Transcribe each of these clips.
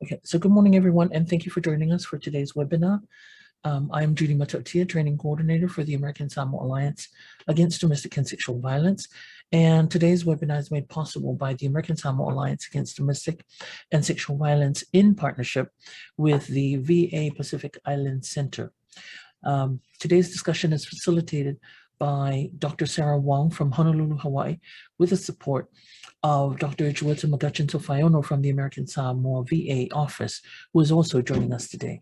Okay, so good morning, everyone, and thank you for joining us for today's webinar. I'm Judy Matotia, Training Coordinator for the American Samoa Alliance Against Domestic and Sexual Violence. And today's webinar is made possible by the American Samoa Alliance Against Domestic and Sexual Violence in partnership with the VA Pacific Island Center. Today's discussion is facilitated by Dr. Sarah Wong from Honolulu, Hawaii, with the support of Dr. Jueta Magachin-Sofaiono from the American Samoa VA office, who is also joining us today.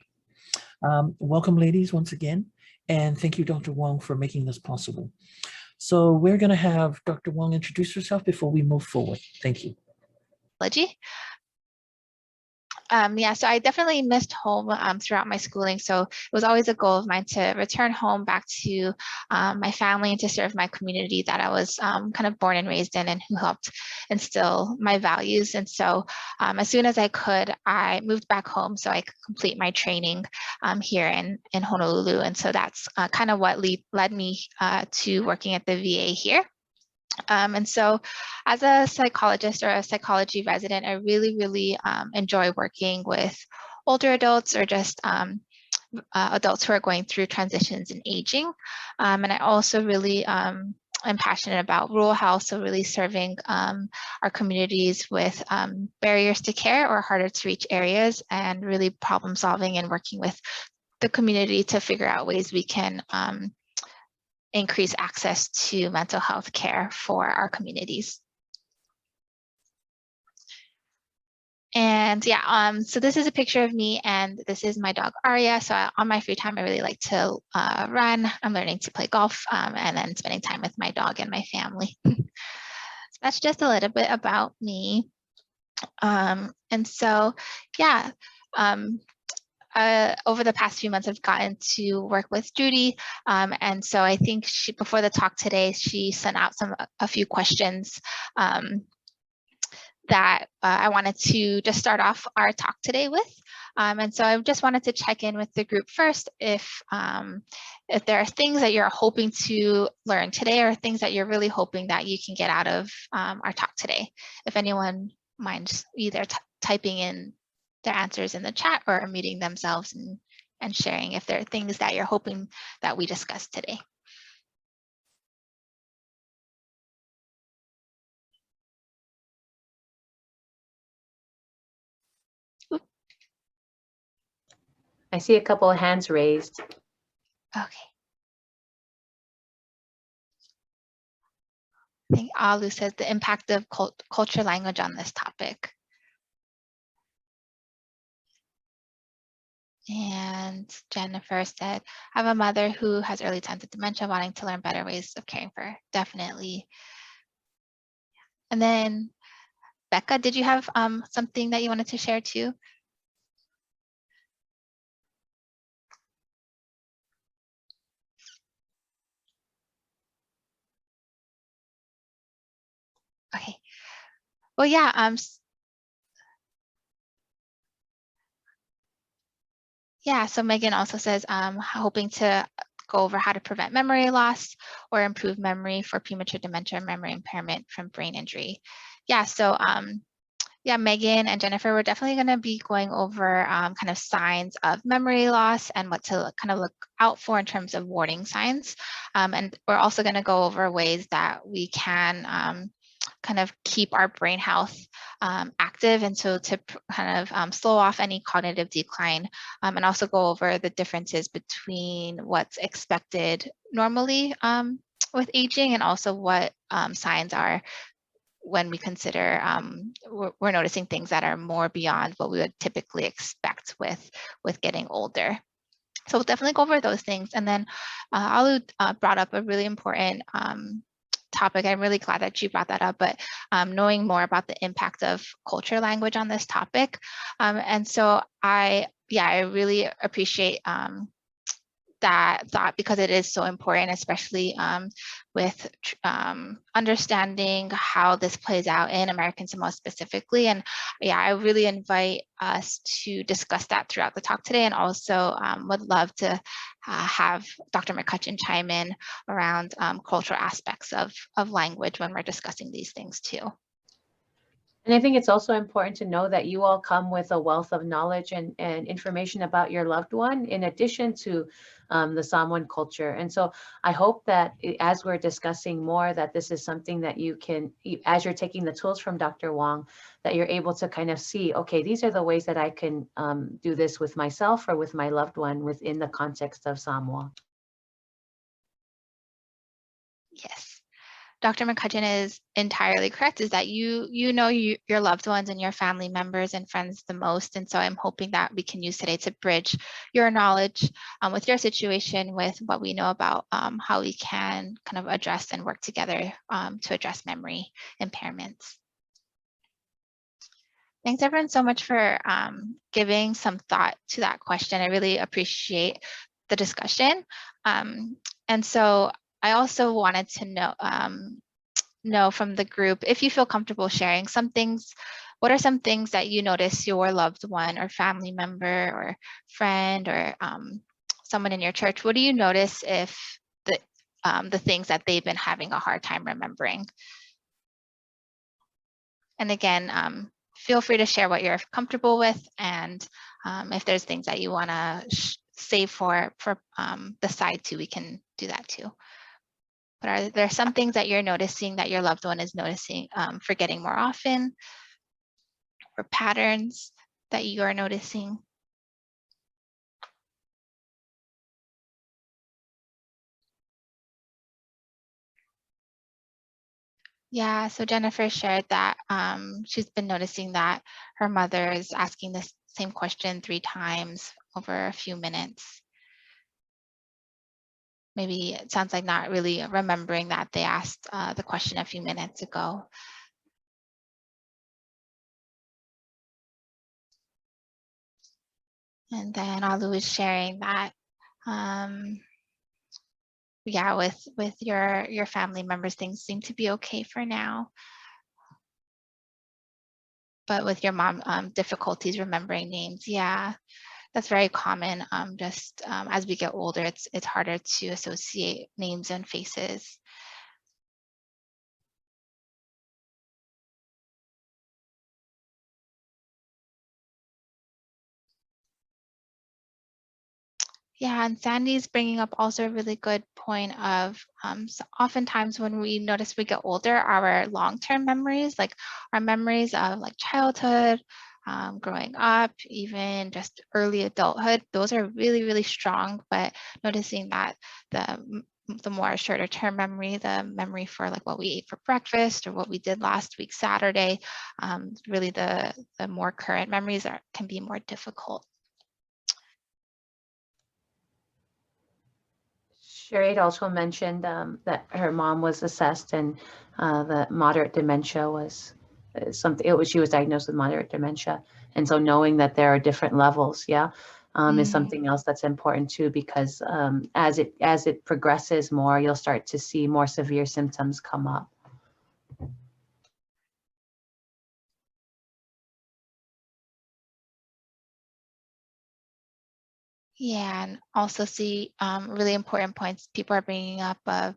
Welcome, ladies, once again, and thank you, Dr. Wong, for making this possible. So we're going to have Dr. Wong introduce herself before we move forward. Thank you. Yeah, so I definitely missed home throughout my schooling. So it was always a goal of mine to return home back to my family and to serve my community that I was kind of born and raised in and who helped instill my values. And so as soon as I could, I moved back home so I could complete my training here in Honolulu. And so that's kind of what led me to working at the VA here. And so as a psychologist or a psychology resident, I really enjoy working with older adults or just adults who are going through transitions in aging. And I also really am passionate about rural health, so really serving our communities with barriers to care or harder to reach areas, and really problem solving and working with the community to figure out ways we can increase access to mental health care for our communities. And yeah, so this is a picture of me, and this is my dog Arya. So on my free time, I really like to run. I'm learning to play golf, and then spending time with my dog and my family. So that's just a little bit about me. And so yeah, over the past few months, I've gotten to work with Judy. And so I think before the talk today, she sent out a few questions that I wanted to just start off our talk today with. And so I just wanted to check in with the group first if there are things that you're hoping to learn today, or things that you're really hoping that you can get out of our talk today. If anyone minds either typing in their answers in the chat or muting themselves and sharing if there are things that you're hoping that we discuss today. I see a couple of hands raised. Okay. I think Alu says the impact of culture language on this topic. And Jennifer said, I have a mother who has early signs of dementia, wanting to learn better ways of caring for her. Definitely. And then Becca, did you have something that you wanted to share too? Okay. Well, yeah. Yeah, so Megan also says, hoping to go over how to prevent memory loss or improve memory for premature dementia and memory impairment from brain injury. Yeah, so yeah, Megan and Jennifer, we're definitely going to be going over kind of signs of memory loss and what to kind of look out for in terms of warning signs. And we're also going to go over ways that we can kind of keep our brain health active, and so to kind of slow off any cognitive decline, and also go over the differences between what's expected normally with aging, and also what signs are when we consider we're noticing things that are more beyond what we would typically expect with getting older. So we'll definitely go over those things. And then Alu brought up a really important topic. I'm really glad that you brought that up, but knowing more about the impact of culture language on this topic. And so I really appreciate that thought, because it is so important, especially with understanding how this plays out in American Samoa specifically. And yeah, I really invite us to discuss that throughout the talk today, and also would love to have Dr. McCutcheon chime in around cultural aspects of language when we're discussing these things too. And I think it's also important to know that you all come with a wealth of knowledge and information about your loved one, in addition to the Samoan culture. And so I hope that as we're discussing more, that this is something that you can, as you're taking the tools from Dr. Wong, that you're able to kind of see, okay, these are the ways that I can do this with myself or with my loved one within the context of Samoa. Yes. Dr. McCutcheon is entirely correct, is that you know your loved ones and your family members and friends the most. And so I'm hoping that we can use today to bridge your knowledge with your situation with what we know about how we can kind of address and work together to address memory impairments. Thanks everyone so much for giving some thought to that question. I really appreciate the discussion. And so I also wanted to know from the group, if you feel comfortable sharing some things, what are some things that you notice your loved one or family member or friend or someone in your church, what do you notice if the things that they've been having a hard time remembering? And again, feel free to share what you're comfortable with, and if there's things that you want to save for the side too, we can do that too. But are there some things that you're noticing that your loved one is noticing, forgetting more often, or patterns that you are noticing? Yeah, so Jennifer shared that she's been noticing that her mother is asking the same question 3 times over a few minutes. Maybe it sounds like not really remembering that they asked the question a few minutes ago. And then Alu is sharing that, yeah, with your family members, things seem to be okay for now. But with your mom, difficulties remembering names, yeah, that's very common. Just as we get older, it's harder to associate names and faces. Yeah, and Sandy's bringing up also a really good point of so oftentimes when we notice we get older, our long-term memories, like our memories of like childhood, growing up, even just early adulthood, those are really, really strong. But noticing that the more shorter term memory, the memory for like what we ate for breakfast or what we did last week, Saturday, really the more current memories can be more difficult. Sheree also mentioned that her mom was assessed, and the moderate dementia was something. She was diagnosed with moderate dementia, and so knowing that there are different levels, is something else that's important too. Because as it progresses more, you'll start to see more severe symptoms come up. Yeah, and also see really important points people are bringing up of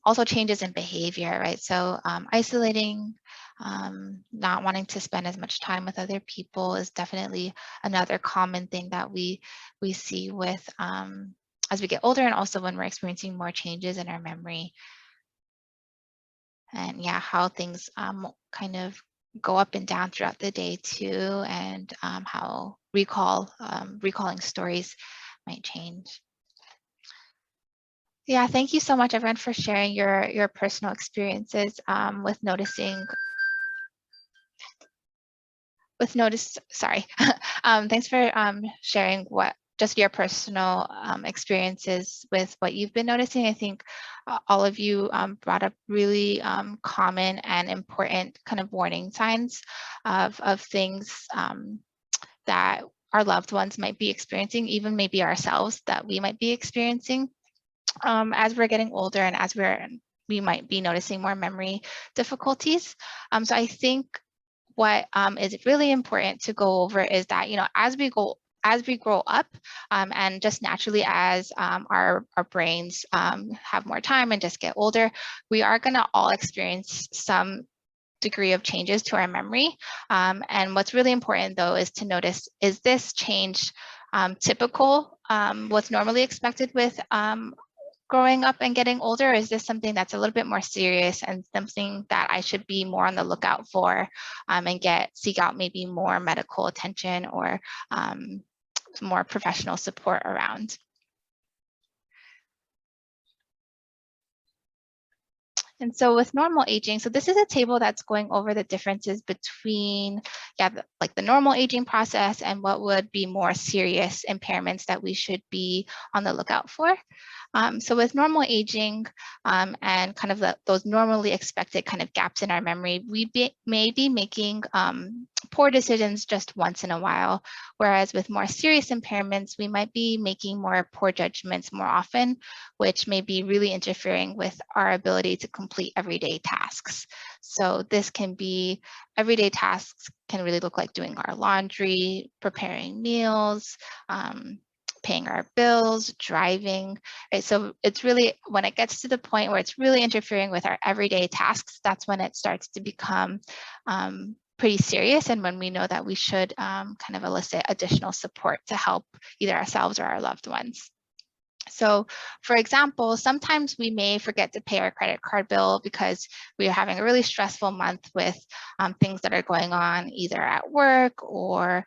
also changes in behavior, right? So isolating, not wanting to spend as much time with other people is definitely another common thing that we see with as we get older, and also when we're experiencing more changes in our memory. And yeah, how things kind of go up and down throughout the day too, and how recalling stories might change. Yeah, thank you so much, everyone, for sharing your personal experiences with noticing. Sorry. Thanks for sharing just your personal experiences with what you've been noticing. I think all of you brought up really common and important kind of warning signs of things that our loved ones might be experiencing, even maybe ourselves that we might be experiencing as we're getting older, and as we might be noticing more memory difficulties. So I think what is really important to go over is that, as we grow up, and just naturally as our brains have more time and just get older, we are going to all experience some degree of changes to our memory. And what's really important though is to notice, is this change typical, what's normally expected with growing up and getting older? Or is this something that's a little bit more serious and something that I should be more on the lookout for and seek out maybe more medical attention or more professional support around? And so with normal aging, so this is a table that's going over the differences between, like the normal aging process and what would be more serious impairments that we should be on the lookout for. So with normal aging and kind of those normally expected kind of gaps in our memory, we may be making poor decisions just once in a while, whereas with more serious impairments, we might be making more poor judgments more often, which may be really interfering with our ability to complete everyday tasks. So this can be, everyday tasks can really look like doing our laundry, preparing meals, paying our bills, driving, right? So it's really, when it gets to the point where it's really interfering with our everyday tasks, that's when it starts to become pretty serious, and when we know that we should kind of elicit additional support to help either ourselves or our loved ones. So for example, sometimes we may forget to pay our credit card bill because we are having a really stressful month with things that are going on either at work or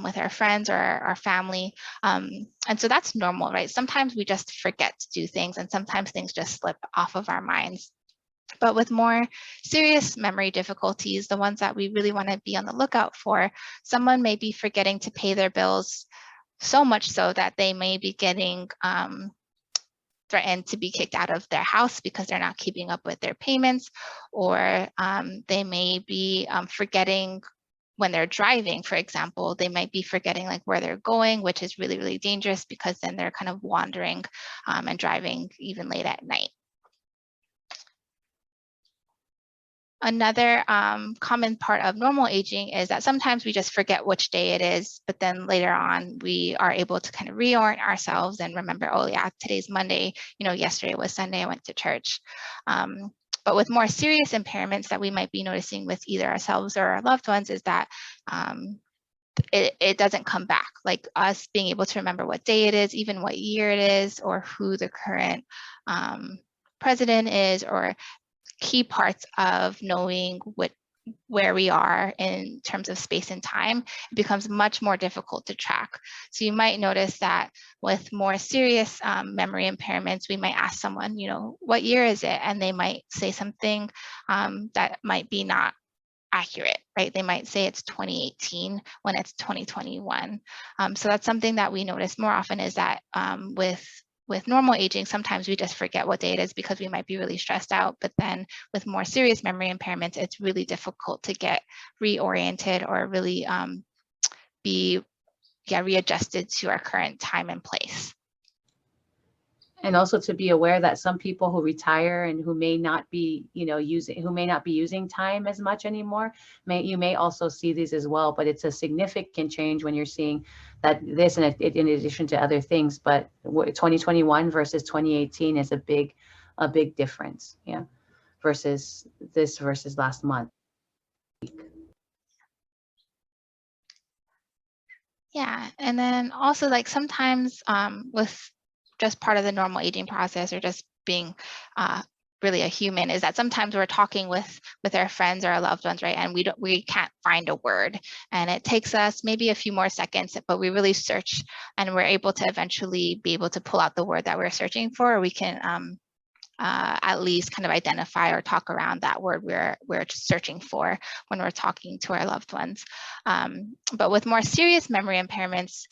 with our friends or our family. And so that's normal, right? Sometimes we just forget to do things, and sometimes things just slip off of our minds. But with more serious memory difficulties, the ones that we really want to be on the lookout for, someone may be forgetting to pay their bills so much so that they may be getting threatened to be kicked out of their house because they're not keeping up with their payments, or they may be forgetting when they're driving, for example, they might be forgetting like where they're going, which is really, really dangerous because then they're kind of wandering and driving even late at night. Another common part of normal aging is that sometimes we just forget which day it is, but then later on we are able to kind of reorient ourselves and remember, oh yeah, today's Monday, you know, yesterday was Sunday, I went to church. But with more serious impairments that we might be noticing with either ourselves or our loved ones is that it doesn't come back, like us being able to remember what day it is, even what year it is, or who the current president is, or key parts of knowing where we are in terms of space and time. It becomes much more difficult to track. So you might notice that with more serious memory impairments, we might ask someone, you know, what year is it? And they might say something that might be not accurate, right? They might say it's 2018 when it's 2021. So that's something that we notice more often, is that with normal aging, sometimes we just forget what day it is because we might be really stressed out. But then with more serious memory impairments, it's really difficult to get reoriented or really be readjusted to our current time and place. And also to be aware that some people who retire and who may not be, you know, using time as much anymore, you may also see these as well. But it's a significant change when you're seeing that this, in addition to other things. But 2021 versus 2018 is a big difference, yeah, versus last month. Yeah, and then also like sometimes with just part of the normal aging process, or just being really a human, is that sometimes we're talking with our friends or our loved ones, right? And we can't find a word, and it takes us maybe a few more seconds, but we really search and we're able to eventually be able to pull out the word that we're searching for, or we can at least kind of identify or talk around that word we're searching for when we're talking to our loved ones. But with more serious memory impairments,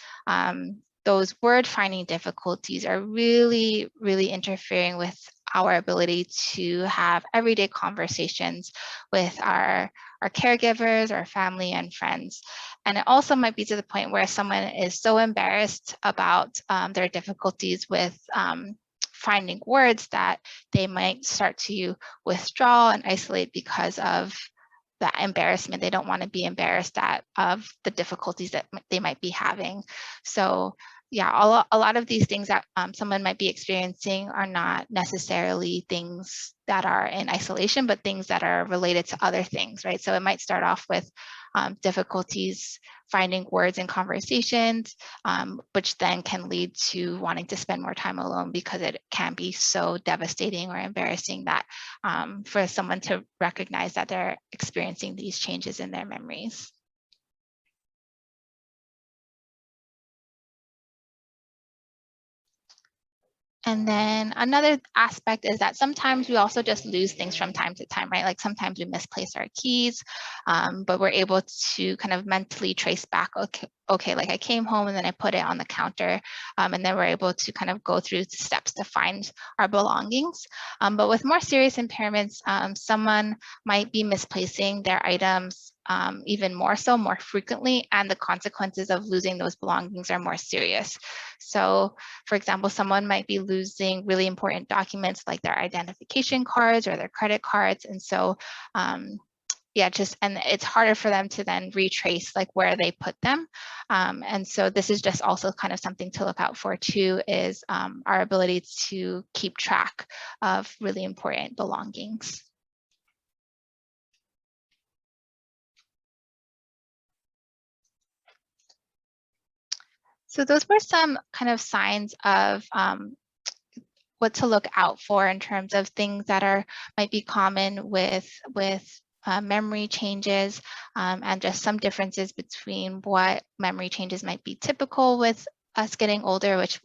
those word finding difficulties are really, really interfering with our ability to have everyday conversations with our caregivers, our family and friends. And it also might be to the point where someone is so embarrassed about their difficulties with finding words that they might start to withdraw and isolate because of that embarrassment. They don't want to be embarrassed of the difficulties that they might be having. So yeah, a lot of these things that someone might be experiencing are not necessarily things that are in isolation, but things that are related to other things, right? So it might start off with difficulties finding words in conversations, which then can lead to wanting to spend more time alone because it can be so devastating or embarrassing that for someone to recognize that they're experiencing these changes in their memories. And then another aspect is that sometimes we also just lose things from time to time, right? Like sometimes we misplace our keys, but we're able to kind of mentally trace back, okay, like I came home and then I put it on the counter, and then we're able to kind of go through the steps to find our belongings. But with more serious impairments, someone might be misplacing their items even more frequently, and the consequences of losing those belongings are more serious. So for example, someone might be losing really important documents like their identification cards or their credit cards. And so yeah, and it's harder for them to then retrace like where they put them. And so this is just also kind of something to look out for too, is our ability to keep track of really important belongings. So those were some kind of signs of what to look out for in terms of things that might be common with memory changes, and just some differences between what memory changes might be typical with us getting older, which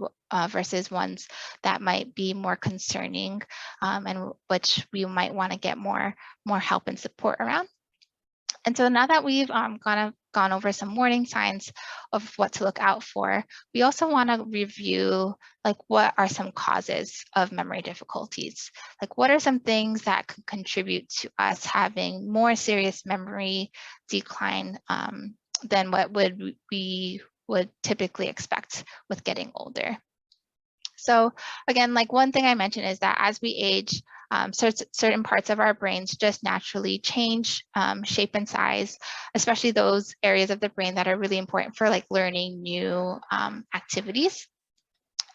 versus ones that might be more concerning, and which we might want to get more help and support around. And so now that we've gone over some warning signs of what to look out for, we also want to review like what are some causes of memory difficulties? Like what are some things that can contribute to us having more serious memory decline than what we would typically expect with getting older? So again, like one thing I mentioned is that as we age, certain parts of our brains just naturally change shape and size, especially those areas of the brain that are really important for like learning new activities.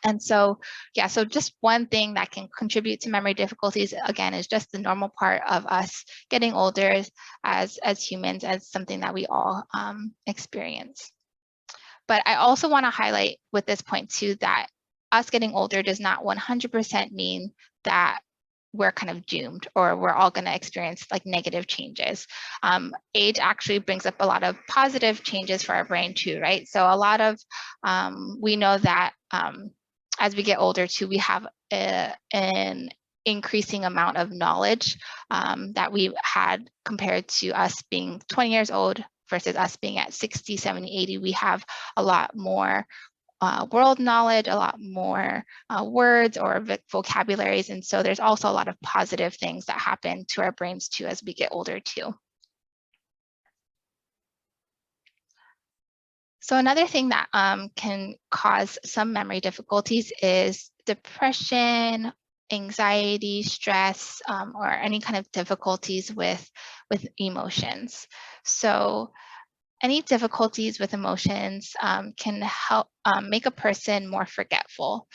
And so, yeah, so just one thing that can contribute to memory difficulties, again, is just the normal part of us getting older as humans, as something that we all experience. But I also want to highlight with this point too, that us getting older does not 100% mean that we're kind of doomed or we're all going to experience like negative changes. Age actually brings up a lot of positive changes for our brain too, right? So a lot of, we know that as we get older too, we have an increasing amount of knowledge that we had compared to us being 20 years old versus us being at 60, 70, 80. We have a lot more world knowledge, a lot more words or vocabularies. And so there's also a lot of positive things that happen to our brains too as we get older too. So another thing that can cause some memory difficulties is depression, anxiety, stress, or any kind of difficulties with emotions. So any difficulties with emotions can help make a person more forgetful.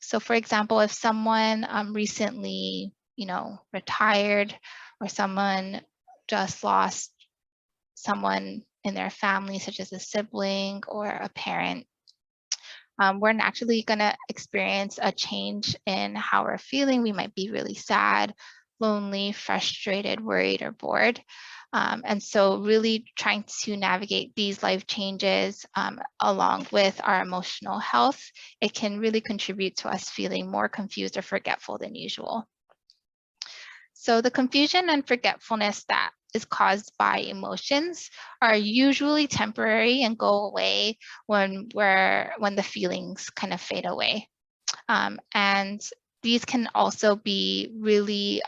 So for example, if someone recently, retired, or someone just lost someone in their family, such as a sibling or a parent, we're naturally going to experience a change in how we're feeling. We might be really sad, lonely, frustrated, worried, or bored. And so really trying to navigate these life changes along with our emotional health, it can really contribute to us feeling more confused or forgetful than usual. So the confusion and forgetfulness that is caused by emotions are usually temporary and go away when the feelings kind of fade away. And these can also be really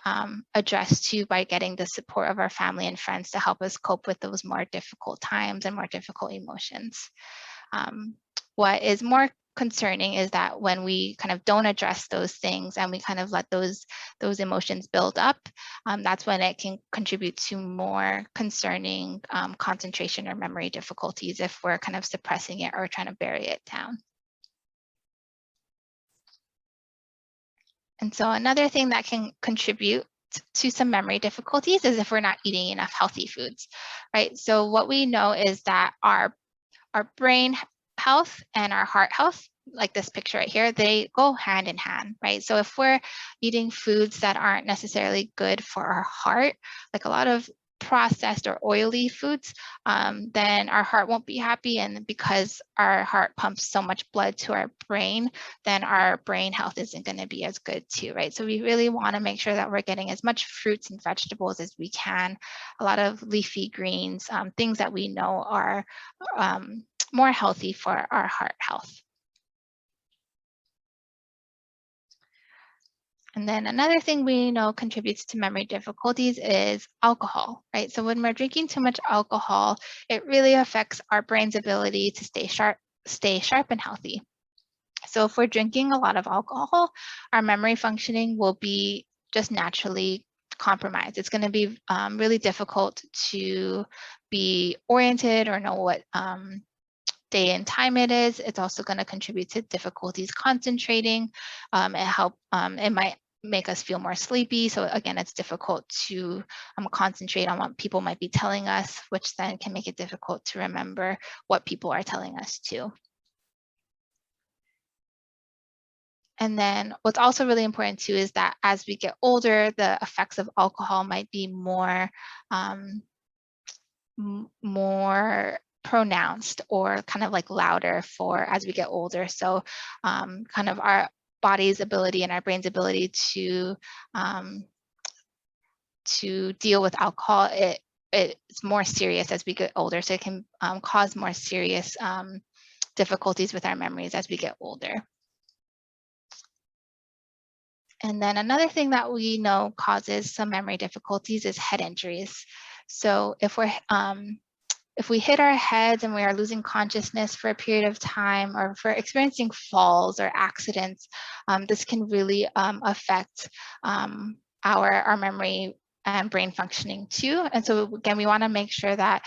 addressed too by getting the support of our family and friends to help us cope with those more difficult times and more difficult emotions. What is more concerning is that when we kind of don't address those things and we kind of let those emotions build up, that's when it can contribute to more concerning concentration or memory difficulties if we're kind of suppressing it or trying to bury it down. And so another thing that can contribute to some memory difficulties is if we're not eating enough healthy foods, right? So what we know is that our brain health and our heart health, like this picture right here, they go hand in hand, right? So if we're eating foods that aren't necessarily good for our heart, like a lot of processed or oily foods, then our heart won't be happy. And because our heart pumps so much blood to our brain, then our brain health isn't going to be as good too, right? So we really want to make sure that we're getting as much fruits and vegetables as we can, a lot of leafy greens, things that we know are more healthy for our heart health. And then another thing we know contributes to memory difficulties is alcohol, right? So when we're drinking too much alcohol, it really affects our brain's ability to stay sharp and healthy. So if we're drinking a lot of alcohol, our memory functioning will be just naturally compromised. It's going to be really difficult to be oriented or know what day and time it is. It's also going to contribute to difficulties concentrating. It might make us feel more sleepy. So again, it's difficult to concentrate on what people might be telling us, which then can make it difficult to remember what people are telling us too. And then what's also really important too is that as we get older, the effects of alcohol might be more pronounced or kind of like louder for as we get older. So kind of our body's ability and our brain's ability to deal with alcohol, it's more serious as we get older. So it can cause more serious difficulties with our memories as we get older. And then another thing that we know causes some memory difficulties is head injuries. So if we hit our heads and we are losing consciousness for a period of time, or if we're experiencing falls or accidents, this can really affect our memory and brain functioning too. And so again, we want to make sure that,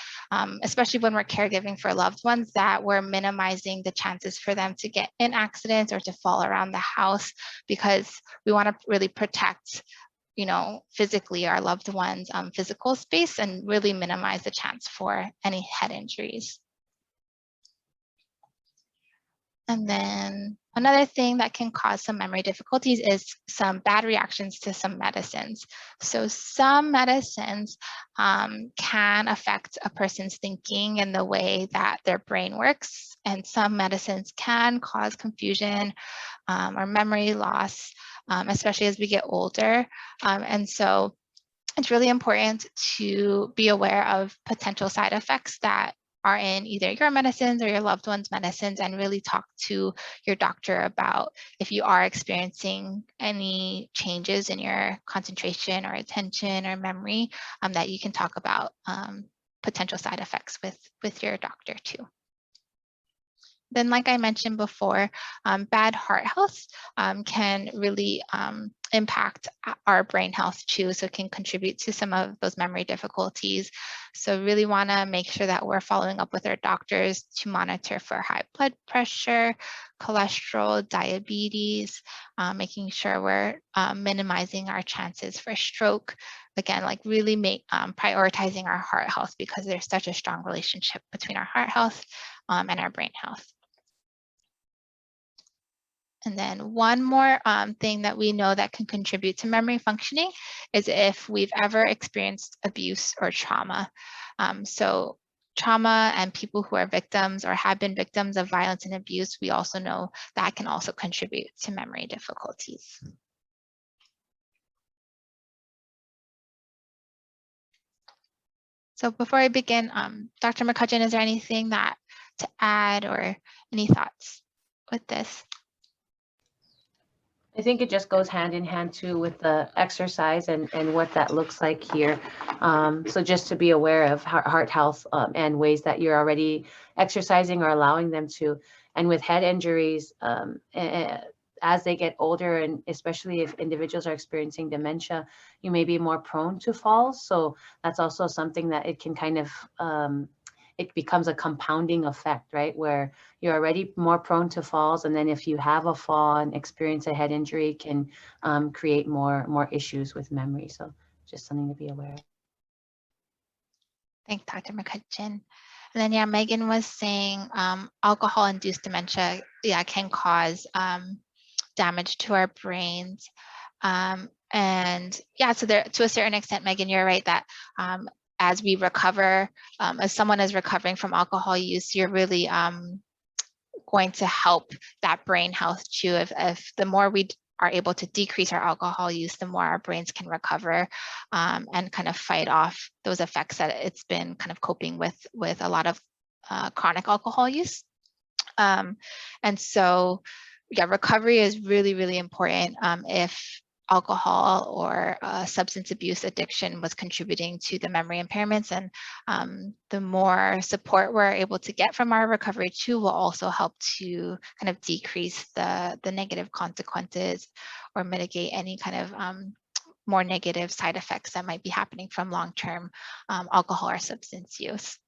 especially when we're caregiving for loved ones, that we're minimizing the chances for them to get in accidents or to fall around the house, because we want to really protect physically our loved ones' physical space and really minimize the chance for any head injuries. And then another thing that can cause some memory difficulties is some bad reactions to some medicines. So some medicines can affect a person's thinking and the way that their brain works. And some medicines can cause confusion or memory loss, especially as we get older. And so it's really important to be aware of potential side effects that are in either your medicines or your loved one's medicines, and really talk to your doctor about if you are experiencing any changes in your concentration or attention or memory, that you can talk about potential side effects with your doctor too. Then, like I mentioned before, bad heart health can really impact our brain health too, so it can contribute to some of those memory difficulties. So really want to make sure that we're following up with our doctors to monitor for high blood pressure, cholesterol, diabetes, making sure we're minimizing our chances for stroke. Again, like really prioritizing our heart health, because there's such a strong relationship between our heart health and our brain health. And then one more thing that we know that can contribute to memory functioning is if we've ever experienced abuse or trauma. So trauma and people who are victims or have been victims of violence and abuse, we also know that can also contribute to memory difficulties. So before I begin, Dr. McCutcheon, is there anything to add or any thoughts with this? I think it just goes hand in hand too with the exercise and what that looks like here. So just to be aware of heart health and ways that you're already exercising or allowing them to. And with head injuries, as they get older, and especially if individuals are experiencing dementia, you may be more prone to falls. So that's also something that it can kind of it becomes a compounding effect, right? Where you're already more prone to falls. And then if you have a fall and experience a head injury, can create more issues with memory. So just something to be aware of. Thanks, Dr. McCutcheon. And then, yeah, Megan was saying alcohol-induced dementia, yeah, can cause damage to our brains. And yeah, so there, to a certain extent, Megan, you're right that as we recover, as someone is recovering from alcohol use, you're really going to help that brain health too. If the more we are able to decrease our alcohol use, the more our brains can recover and kind of fight off those effects that it's been kind of coping with a lot of chronic alcohol use. And so, yeah, recovery is really, really important if alcohol or substance abuse addiction was contributing to the memory impairments. And the more support we're able to get from our recovery too will also help to kind of decrease the negative consequences or mitigate any kind of more negative side effects that might be happening from long-term alcohol or substance use.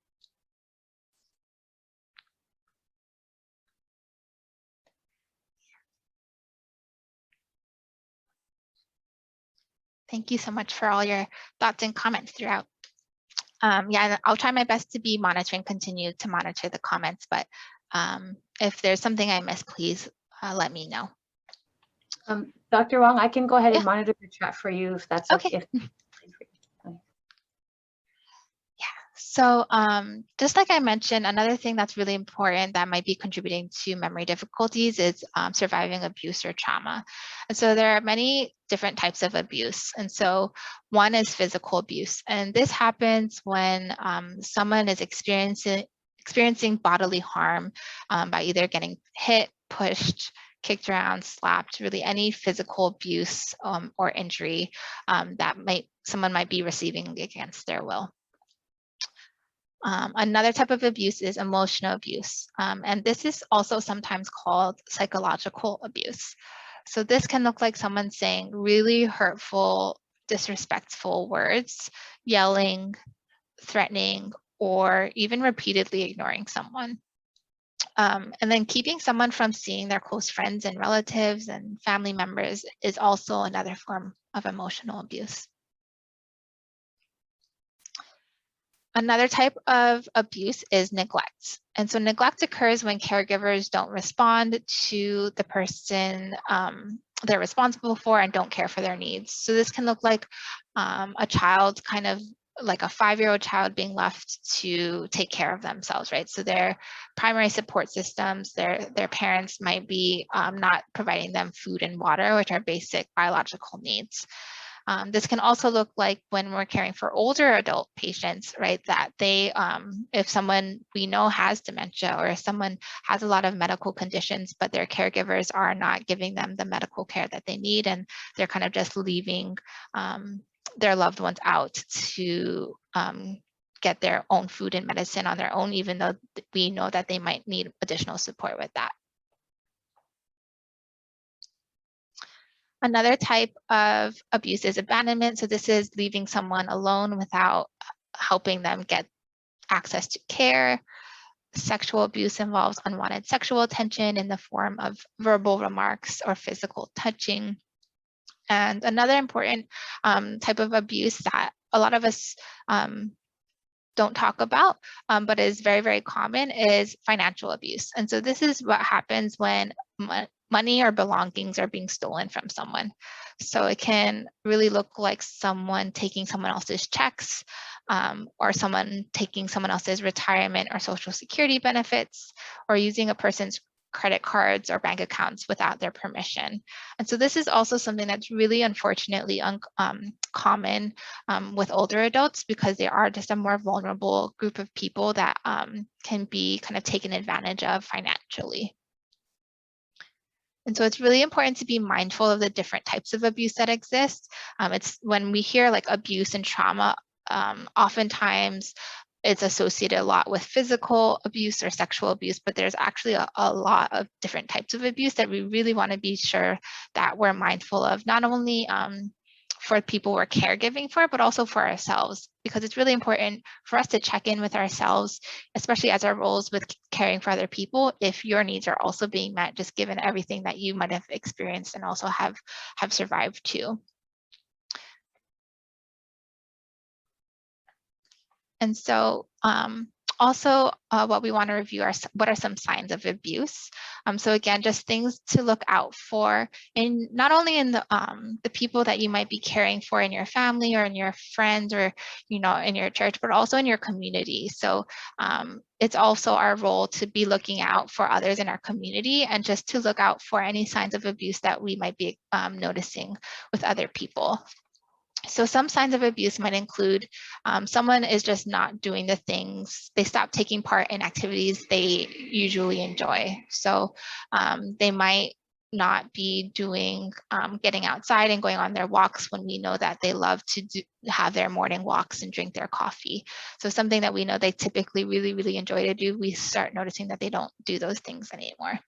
Thank you so much for all your thoughts and comments throughout. Yeah, I'll try my best to be monitoring, continue to monitor the comments, but if there's something I missed, please let me know. Dr. Wong, I can go ahead and Yeah. monitor the chat for you if that's Okay. So just like I mentioned, another thing that's really important that might be contributing to memory difficulties is surviving abuse or trauma. And so there are many different types of abuse. And so one is physical abuse. And this happens when someone is experiencing bodily harm by either getting hit, pushed, kicked around, slapped, really any physical abuse or injury that someone might be receiving against their will. Another type of abuse is emotional abuse, and this is also sometimes called psychological abuse. So this can look like someone saying really hurtful, disrespectful words, yelling, threatening, or even repeatedly ignoring someone. And then keeping someone from seeing their close friends and relatives and family members is also another form of emotional abuse. Another type of abuse is neglect. And so neglect occurs when caregivers don't respond to the person they're responsible for and don't care for their needs. So this can look like a child, kind of like a 5-year-old child being left to take care of themselves, right? So their primary support systems, their parents might be not providing them food and water, which are basic biological needs. This can also look like when we're caring for older adult patients, right, that they, if someone we know has dementia or if someone has a lot of medical conditions, but their caregivers are not giving them the medical care that they need, and they're kind of just leaving their loved ones out to get their own food and medicine on their own, even though we know that they might need additional support with that. Another type of abuse is abandonment. So this is leaving someone alone without helping them get access to care. Sexual abuse involves unwanted sexual attention in the form of verbal remarks or physical touching. And another important type of abuse that a lot of us don't talk about, but is very, very common is financial abuse. And so this is what happens when money or belongings are being stolen from someone. So it can really look like someone taking someone else's checks or someone taking someone else's retirement or social security benefits, or using a person's credit cards or bank accounts without their permission. And so this is also something that's really unfortunately common with older adults, because they are just a more vulnerable group of people that can be kind of taken advantage of financially. And so it's really important to be mindful of the different types of abuse that exist. It's when we hear like abuse and trauma, oftentimes it's associated a lot with physical abuse or sexual abuse, but there's actually a lot of different types of abuse that we really want to be sure that we're mindful of, not only for people we're caregiving for, but also for ourselves, because it's really important for us to check in with ourselves, especially as our roles with caring for other people, if your needs are also being met, just given everything that you might have experienced and also have survived too. And so also what we want to review are what are some signs of abuse. So again, just things to look out for, in not only in the people that you might be caring for in your family or in your friends or, you know, in your church, but also in your community. So it's also our role to be looking out for others in our community and just to look out for any signs of abuse that we might be noticing with other people. So some signs of abuse might include someone is just not doing the things, they stop taking part in activities they usually enjoy. So they might not be doing, getting outside and going on their walks when we know that they love to have their morning walks and drink their coffee. So something that we know they typically really, really enjoy to do, we start noticing that they don't do those things anymore.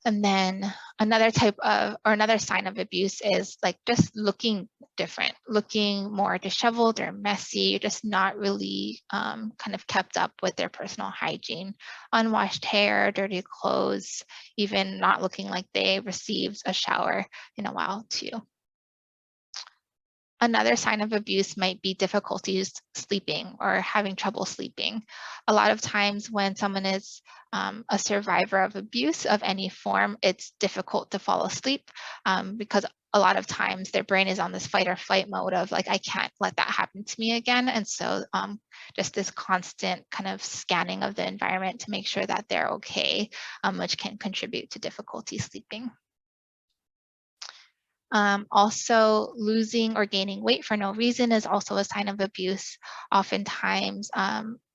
And then another type of, or another sign of abuse is like just looking different, looking more disheveled or messy, just not really kind of kept up with their personal hygiene, unwashed hair, dirty clothes, even not looking like they received a shower in a while too. Another sign of abuse might be difficulties sleeping or having trouble sleeping. A lot of times when someone is a survivor of abuse of any form, it's difficult to fall asleep because a lot of times their brain is on this fight or flight mode of like, I can't let that happen to me again. And so just this constant kind of scanning of the environment to make sure that they're okay, which can contribute to difficulty sleeping. Also, losing or gaining weight for no reason is also a sign of abuse. Oftentimes,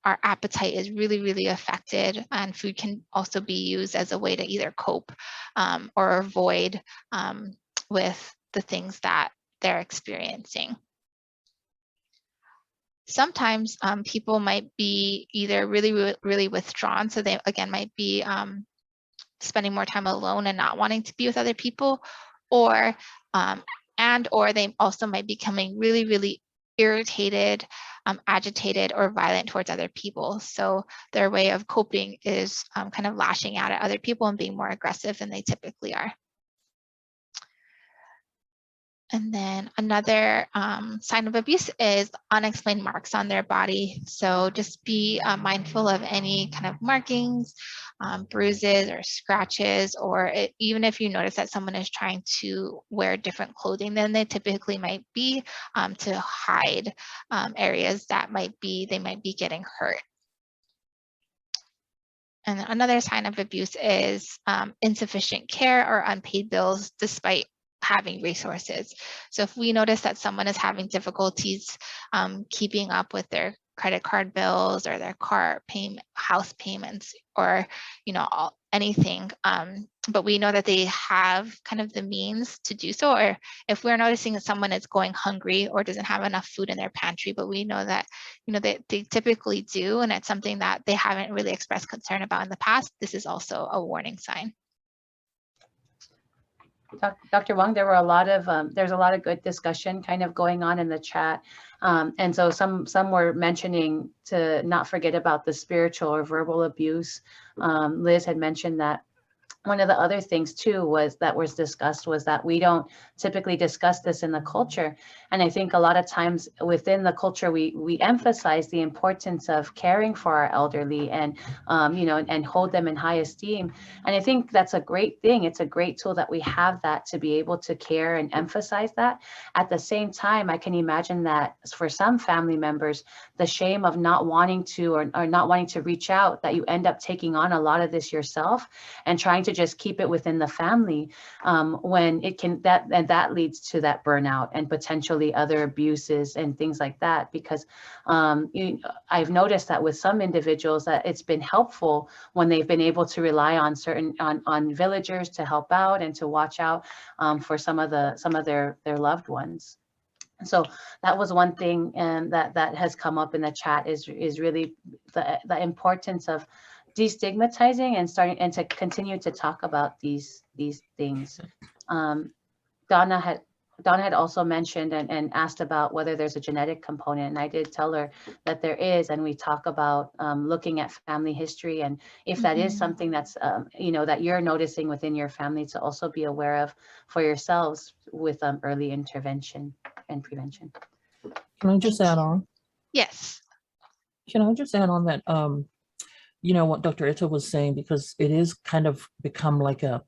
our appetite is really, really affected, and food can also be used as a way to either cope or avoid with the things that they're experiencing. Sometimes people might be either really, really withdrawn, so they, again, might be spending more time alone and not wanting to be with other people, or or they also might be becoming really, really irritated, agitated, or violent towards other people. So their way of coping is kind of lashing out at other people and being more aggressive than they typically are. And then another sign of abuse is unexplained marks on their body. So just be mindful of any kind of markings, bruises or scratches, or even if you notice that someone is trying to wear different clothing than they typically might be to hide areas that they might be getting hurt. And another sign of abuse is insufficient care or unpaid bills despite having resources. So if we notice that someone is having difficulties keeping up with their credit card bills or their car payment, house payments, or anything, but we know that they have kind of the means to do so, or if we're noticing that someone is going hungry or doesn't have enough food in their pantry, but we know that they typically do, and it's something that they haven't really expressed concern about in the past, this is also a warning sign. Dr. Wong, there were a lot of there's a lot of good discussion kind of going on in the chat, and so some were mentioning to not forget about the spiritual or verbal abuse. Liz had mentioned that. One of the other things too was discussed was that we don't typically discuss this in the culture. And I think a lot of times within the culture, we emphasize the importance of caring for our elderly and, and hold them in high esteem. And I think that's a great thing. It's a great tool that we have that to be able to care and emphasize that. At the same time, I can imagine that for some family members, the shame of not wanting to or not wanting to reach out, that you end up taking on a lot of this yourself and trying to just keep it within the family, when it can, that leads to that burnout and potentially other abuses and things like that. Because I've noticed that with some individuals that it's been helpful when they've been able to rely on on villagers to help out and to watch out for some of their loved ones. So that was one thing, and that has come up in the chat is really the importance of destigmatizing and starting and to continue to talk about these things. Donna Donna had also mentioned and asked about whether there's a genetic component, and I did tell her that there is, and we talk about looking at family history, and if that is something that's that you're noticing within your family, to also be aware of for yourselves with early intervention and prevention. Can I just add on? Yes. Can I just add on that, what Dr. Ito was saying, because it is kind of become like a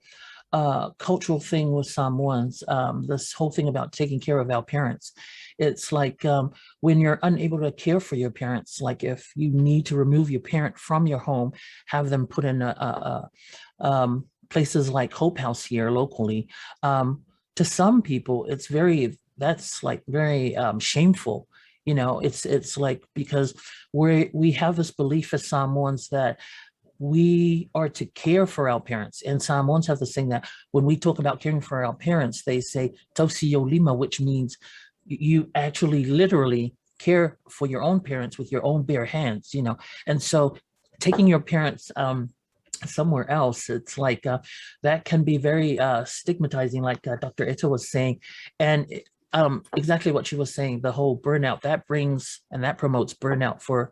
cultural thing with Samoans, this whole thing about taking care of our parents. It's like when you're unable to care for your parents, like if you need to remove your parent from your home, have them put in places like Hope House here locally. To some people, that's like very shameful. It's like, because we have this belief as Samoans that we are to care for our parents. And Samoans have this thing that when we talk about caring for our parents, they say "Tausi o lima," which means you actually literally care for your own parents with your own bare hands, And so taking your parents somewhere else, it's like that can be very stigmatizing, like Dr. Ito was saying. And exactly what she was saying, the whole burnout that brings and that promotes burnout for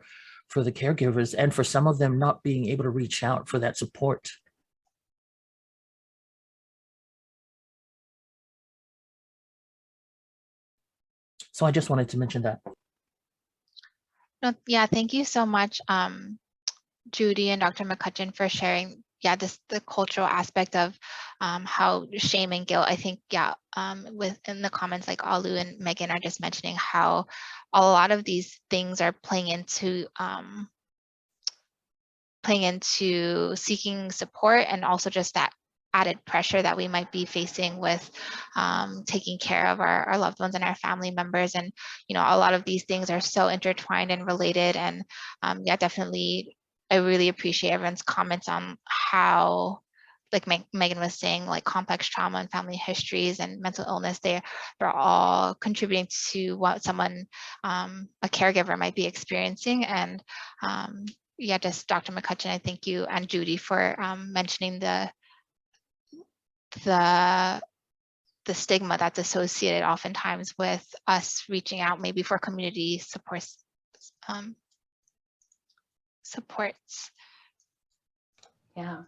the caregivers, and for some of them not being able to reach out for that support. So I just wanted to mention that. No, yeah, thank you so much, Judy and Dr. McCutcheon, for sharing, the cultural aspect of how shame and guilt, I think, within the comments, like Alu and Megan are just mentioning how a lot of these things are playing into seeking support, and also just that added pressure that we might be facing with taking care of our loved ones and our family members. And, a lot of these things are so intertwined and related. And definitely, I really appreciate everyone's comments on how, like Megan was saying, like complex trauma and family histories and mental illness, they're all contributing to what someone, a caregiver, might be experiencing. And just Dr. McCutcheon, I thank you, and Judy, for mentioning the stigma that's associated oftentimes with us reaching out maybe for community supports. Yeah.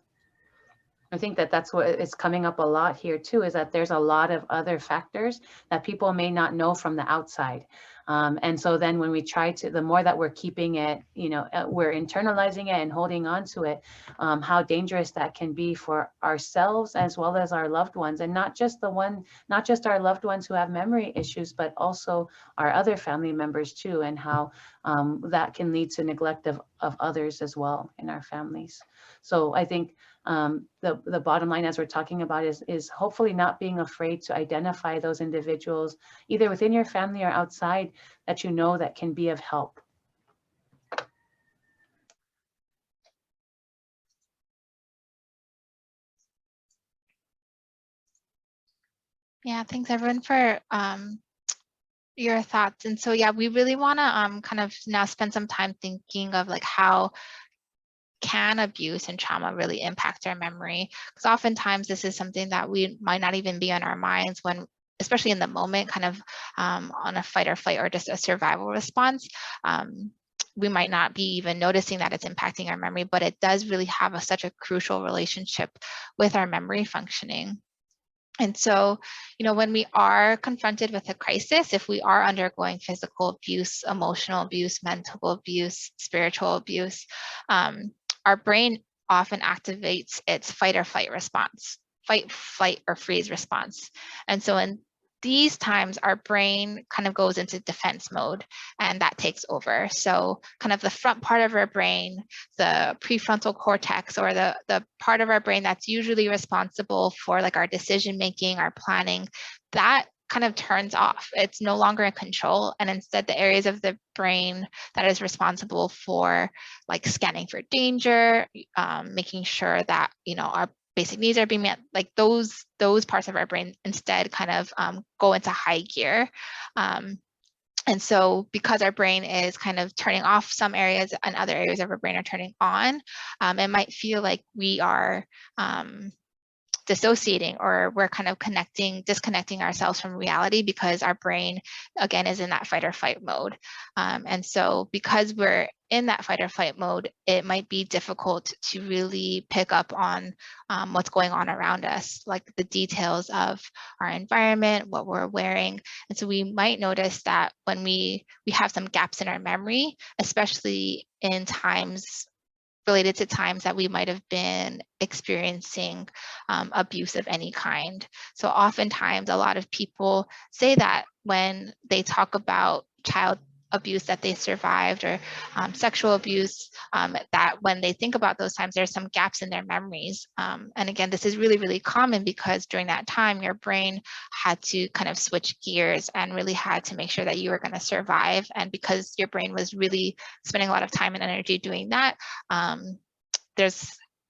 I think that's what is coming up a lot here too, is that there's a lot of other factors that people may not know from the outside. And so then when we try to, the more that we're keeping it, we're internalizing it and holding on to it, how dangerous that can be for ourselves as well as our loved ones. And not just our loved ones who have memory issues, but also our other family members too, and how that can lead to neglect of others as well in our families. So I think the bottom line, as we're talking about, is hopefully not being afraid to identify those individuals, either within your family or outside, that that can be of help. Yeah, thanks everyone for your thoughts. And so, we really want to kind of now spend some time thinking of like how can abuse and trauma really impact our memory? Because oftentimes this is something that we might not even be on our minds when, especially in the moment, kind of on a fight or flight or just a survival response. We might not be even noticing that it's impacting our memory, but it does really have such a crucial relationship with our memory functioning. And so, when we are confronted with a crisis, if we are undergoing physical abuse, emotional abuse, mental abuse, spiritual abuse, our brain often activates its fight or flight response, fight, flight, or freeze response. And so in these times, our brain kind of goes into defense mode, and that takes over. So kind of the front part of our brain, the prefrontal cortex, or the part of our brain that's usually responsible for like our decision making, our planning, that kind of turns off. It's no longer in control. And instead, the areas of the brain that is responsible for like scanning for danger, making sure that, our basic needs are being met, like those parts of our brain instead kind of go into high gear. And so because our brain is kind of turning off some areas and other areas of our brain are turning on, it might feel like we are dissociating, or we're kind of disconnecting ourselves from reality because our brain, again, is in that fight or flight mode. And so because we're in that fight or flight mode, it might be difficult to really pick up on what's going on around us, like the details of our environment, what we're wearing. And so we might notice that when we have some gaps in our memory, especially in times related to times that we might have been experiencing abuse of any kind. So oftentimes a lot of people say that when they talk about child abuse that they survived, or sexual abuse, that when they think about those times, there's some gaps in their memories. And again, this is really, really common because during that time, your brain had to kind of switch gears and really had to make sure that you were going to survive. And because your brain was really spending a lot of time and energy doing that,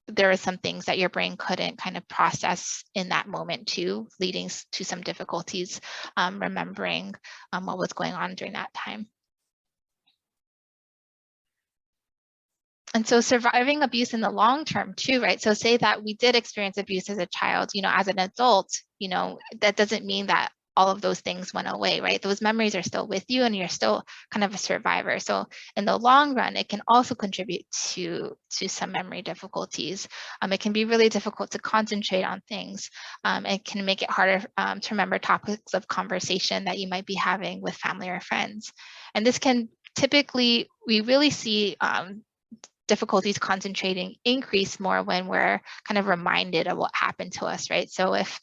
there are some things that your brain couldn't kind of process in that moment too, leading to some difficulties remembering what was going on during that time. And so surviving abuse in the long term too, right? So say that we did experience abuse as a child, as an adult, that doesn't mean that all of those things went away, right? Those memories are still with you and you're still kind of a survivor. So in the long run, it can also contribute to some memory difficulties. It can be really difficult to concentrate on things. It can make it harder to remember topics of conversation that you might be having with family or friends. And this can typically, we really see difficulties concentrating increase more when we're kind of reminded of what happened to us, right? So if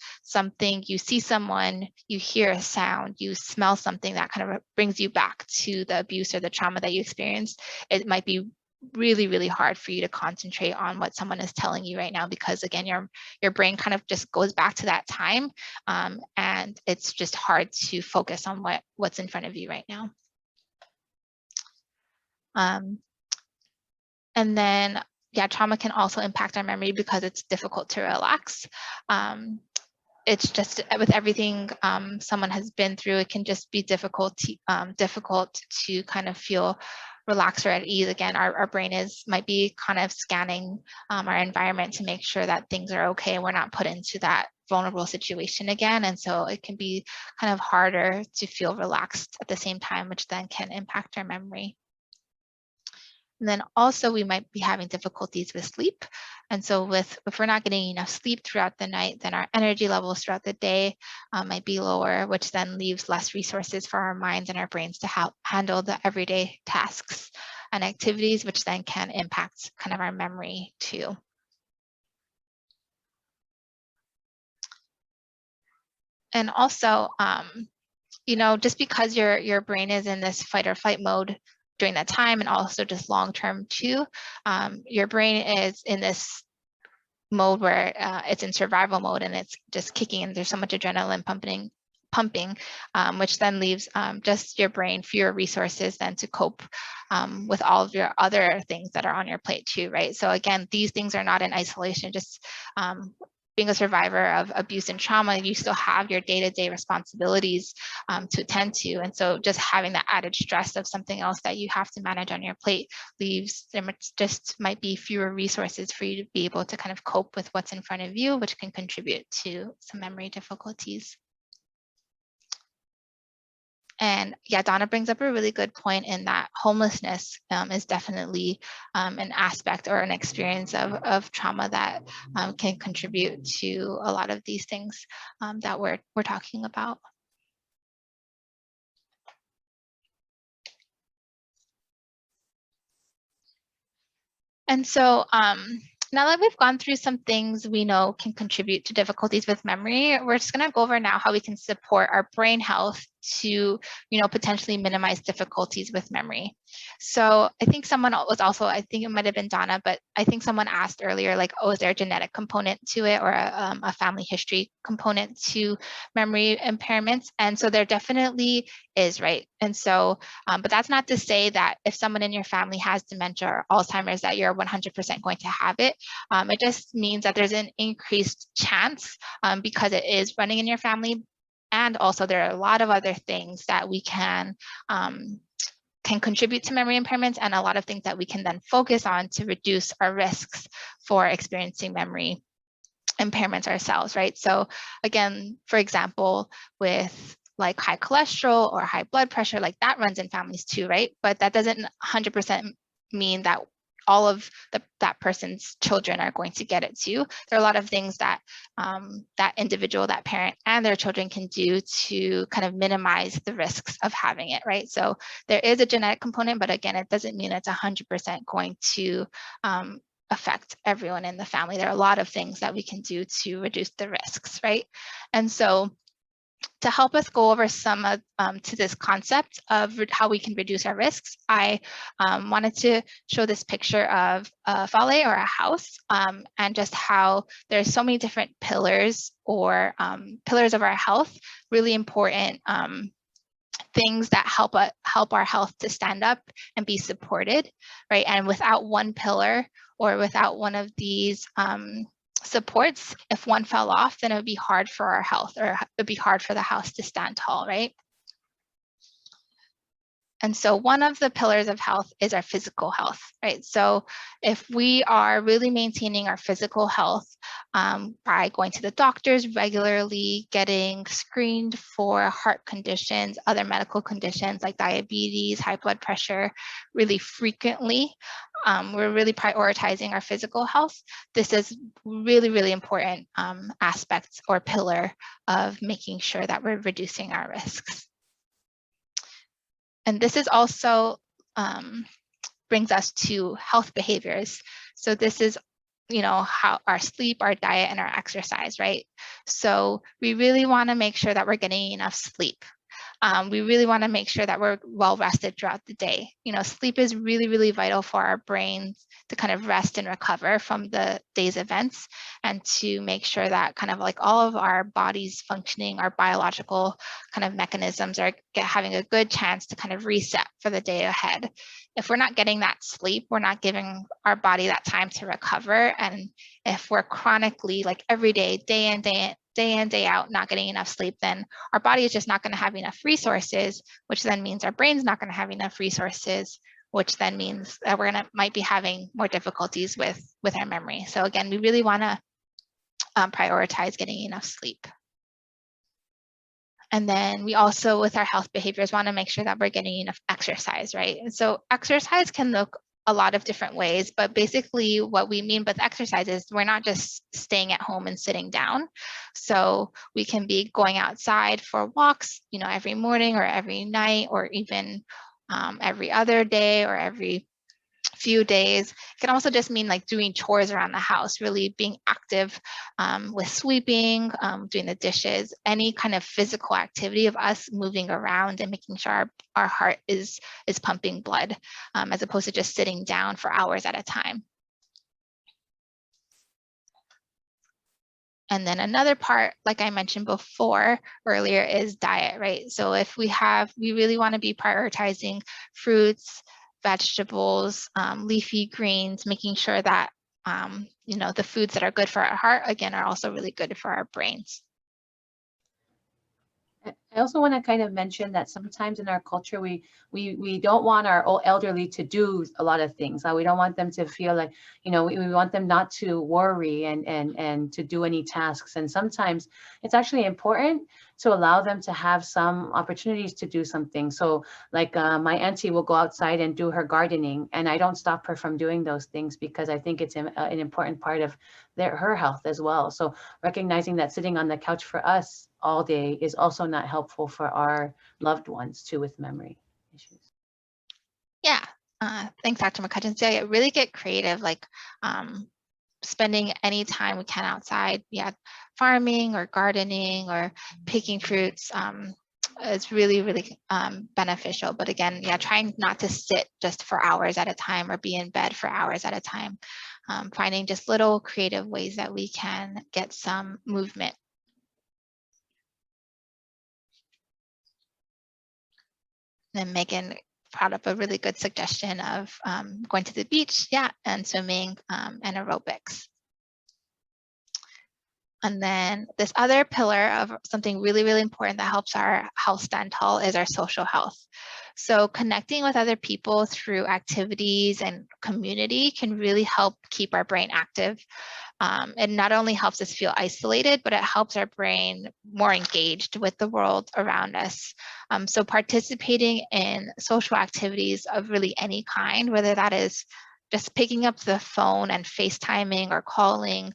you see someone, you hear a sound, you smell something that kind of brings you back to the abuse or the trauma that you experienced, it might be really, really hard for you to concentrate on what someone is telling you right now, because again, your brain kind of just goes back to that time, and it's just hard to focus on what's in front of you right now. And then, trauma can also impact our memory because it's difficult to relax. It's just with everything someone has been through, it can just be difficult to kind of feel relaxed or at ease. Again, our brain might be kind of scanning our environment to make sure that things are okay. We're not put into that vulnerable situation again. And so it can be kind of harder to feel relaxed at the same time, which then can impact our memory. And then also we might be having difficulties with sleep. And so if we're not getting enough sleep throughout the night, then our energy levels throughout the day might be lower, which then leaves less resources for our minds and our brains to help handle the everyday tasks and activities, which then can impact kind of our memory too. And also, just because your brain is in this fight or flight mode during that time, and also just long term too, your brain is in this mode where it's in survival mode and it's just kicking, and there's so much adrenaline pumping, which then leaves just your brain fewer resources then to cope with all of your other things that are on your plate too, right? So again, these things are not in isolation. Just being a survivor of abuse and trauma, you still have your day-to-day responsibilities to attend to. And so just having that added stress of something else that you have to manage on your plate leaves, there just might be fewer resources for you to be able to kind of cope with what's in front of you, which can contribute to some memory difficulties. And Donna brings up a really good point in that homelessness is definitely an aspect or an experience of trauma that can contribute to a lot of these things that we're talking about. And so now that we've gone through some things we know can contribute to difficulties with memory, we're just going to go over now how we can support our brain health to, potentially minimize difficulties with memory. So I think someone was also, I think it might have been Donna, but I think someone asked earlier, like, oh, is there a genetic component to it, or a family history component to memory impairments? And so there definitely is, right? And so, but that's not to say that if someone in your family has dementia or Alzheimer's, that you're 100% going to have it. It just means that there's an increased chance because it is running in your family. And also there are a lot of other things that we can contribute to memory impairments, and a lot of things that we can then focus on to reduce our risks for experiencing memory impairments ourselves, right? So again, for example, with like high cholesterol or high blood pressure, like that runs in families too, right? But that doesn't 100% mean that all of that person's children are going to get it too. There are a lot of things that that individual, that parent, and their children can do to kind of minimize the risks of having it, right? So there is a genetic component, but again, it doesn't mean it's 100% going to affect everyone in the family. There are a lot of things that we can do to reduce the risks, right? And so to help us go over some of to this concept of how we can reduce our risks, I wanted to show this picture of a fale or a house, and just how there's so many different pillars or pillars of our health, really important things that help our health to stand up and be supported, right? And without one pillar or without one of these supports, if one fell off, then it would be hard for our health, or it would be hard for the house to stand tall, right? And so one of the pillars of health is our physical health, right? So if we are really maintaining our physical health by going to the doctors regularly, getting screened for heart conditions, other medical conditions like diabetes, high blood pressure, really frequently, we're really prioritizing our physical health. This is really, really important aspect or pillar of making sure that we're reducing our risks. And this is also brings us to health behaviors. So this is, how our sleep, our diet, and our exercise, right? So we really want to make sure that we're getting enough sleep. We really want to make sure that we're well rested throughout the day. Sleep is really, really vital for our brains to kind of rest and recover from the day's events, and to make sure that kind of like all of our bodies functioning, our biological kind of mechanisms are having a good chance to kind of reset for the day ahead. If we're not getting that sleep, we're not giving our body that time to recover. And if we're chronically, like every day, day in, day out, not getting enough sleep, then our body is just not going to have enough resources, which then means our brain's not going to have enough resources, which then means that might be having more difficulties with our memory. So again, we really want to prioritize getting enough sleep. And then we also, with our health behaviors, want to make sure that we're getting enough exercise, right? And so exercise can look a lot of different ways, but basically what we mean with exercise is we're not just staying at home and sitting down. So we can be going outside for walks, every morning or every night, or even every other day or every few days. It can also just mean like doing chores around the house, really being active with sweeping, doing the dishes, any kind of physical activity of us moving around and making sure our heart is pumping blood, as opposed to just sitting down for hours at a time. And then another part, like I mentioned earlier, is diet, right? So if we really want to be prioritizing fruits, vegetables, leafy greens, making sure that, the foods that are good for our heart, again, are also really good for our brains. I also want to kind of mention that sometimes in our culture, we don't want our old elderly to do a lot of things. We don't want them to feel like, we want them not to worry and to do any tasks. And sometimes it's actually important to allow them to have some opportunities to do something. So like my auntie will go outside and do her gardening, and I don't stop her from doing those things because I think it's an important part of her health as well. So recognizing that sitting on the couch for us all day is also not helpful for our loved ones too, with memory issues. Yeah, thanks, Dr. McCutcheon. So yeah, really get creative, like spending any time we can outside, farming or gardening or picking fruits is really, really beneficial. But again, trying not to sit just for hours at a time or be in bed for hours at a time. Finding just little creative ways that we can get some movement. And Megan brought up a really good suggestion of going to the beach, and swimming and aerobics. And then this other pillar of something really, really important that helps our health stand tall is our social health. So connecting with other people through activities and community can really help keep our brain active. It not only helps us feel isolated, but it helps our brain more engaged with the world around us. So participating in social activities of really any kind, whether that is just picking up the phone and FaceTiming or calling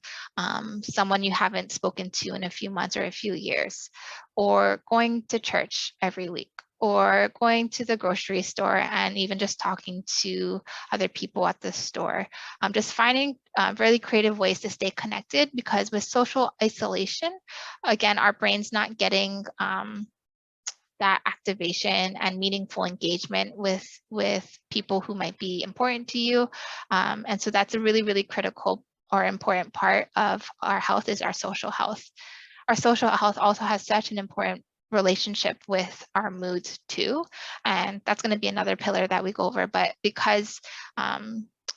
someone you haven't spoken to in a few months or a few years, or going to church every week, or going to the grocery store and even just talking to other people at the store. Just finding really creative ways to stay connected, because with social isolation, again, our brain's not getting that activation and meaningful engagement with people who might be important to you. And so that's a really, really critical or important part of our health, is our social health. Our social health also has such an important relationship with our moods too. And that's going to be another pillar that we go over. But because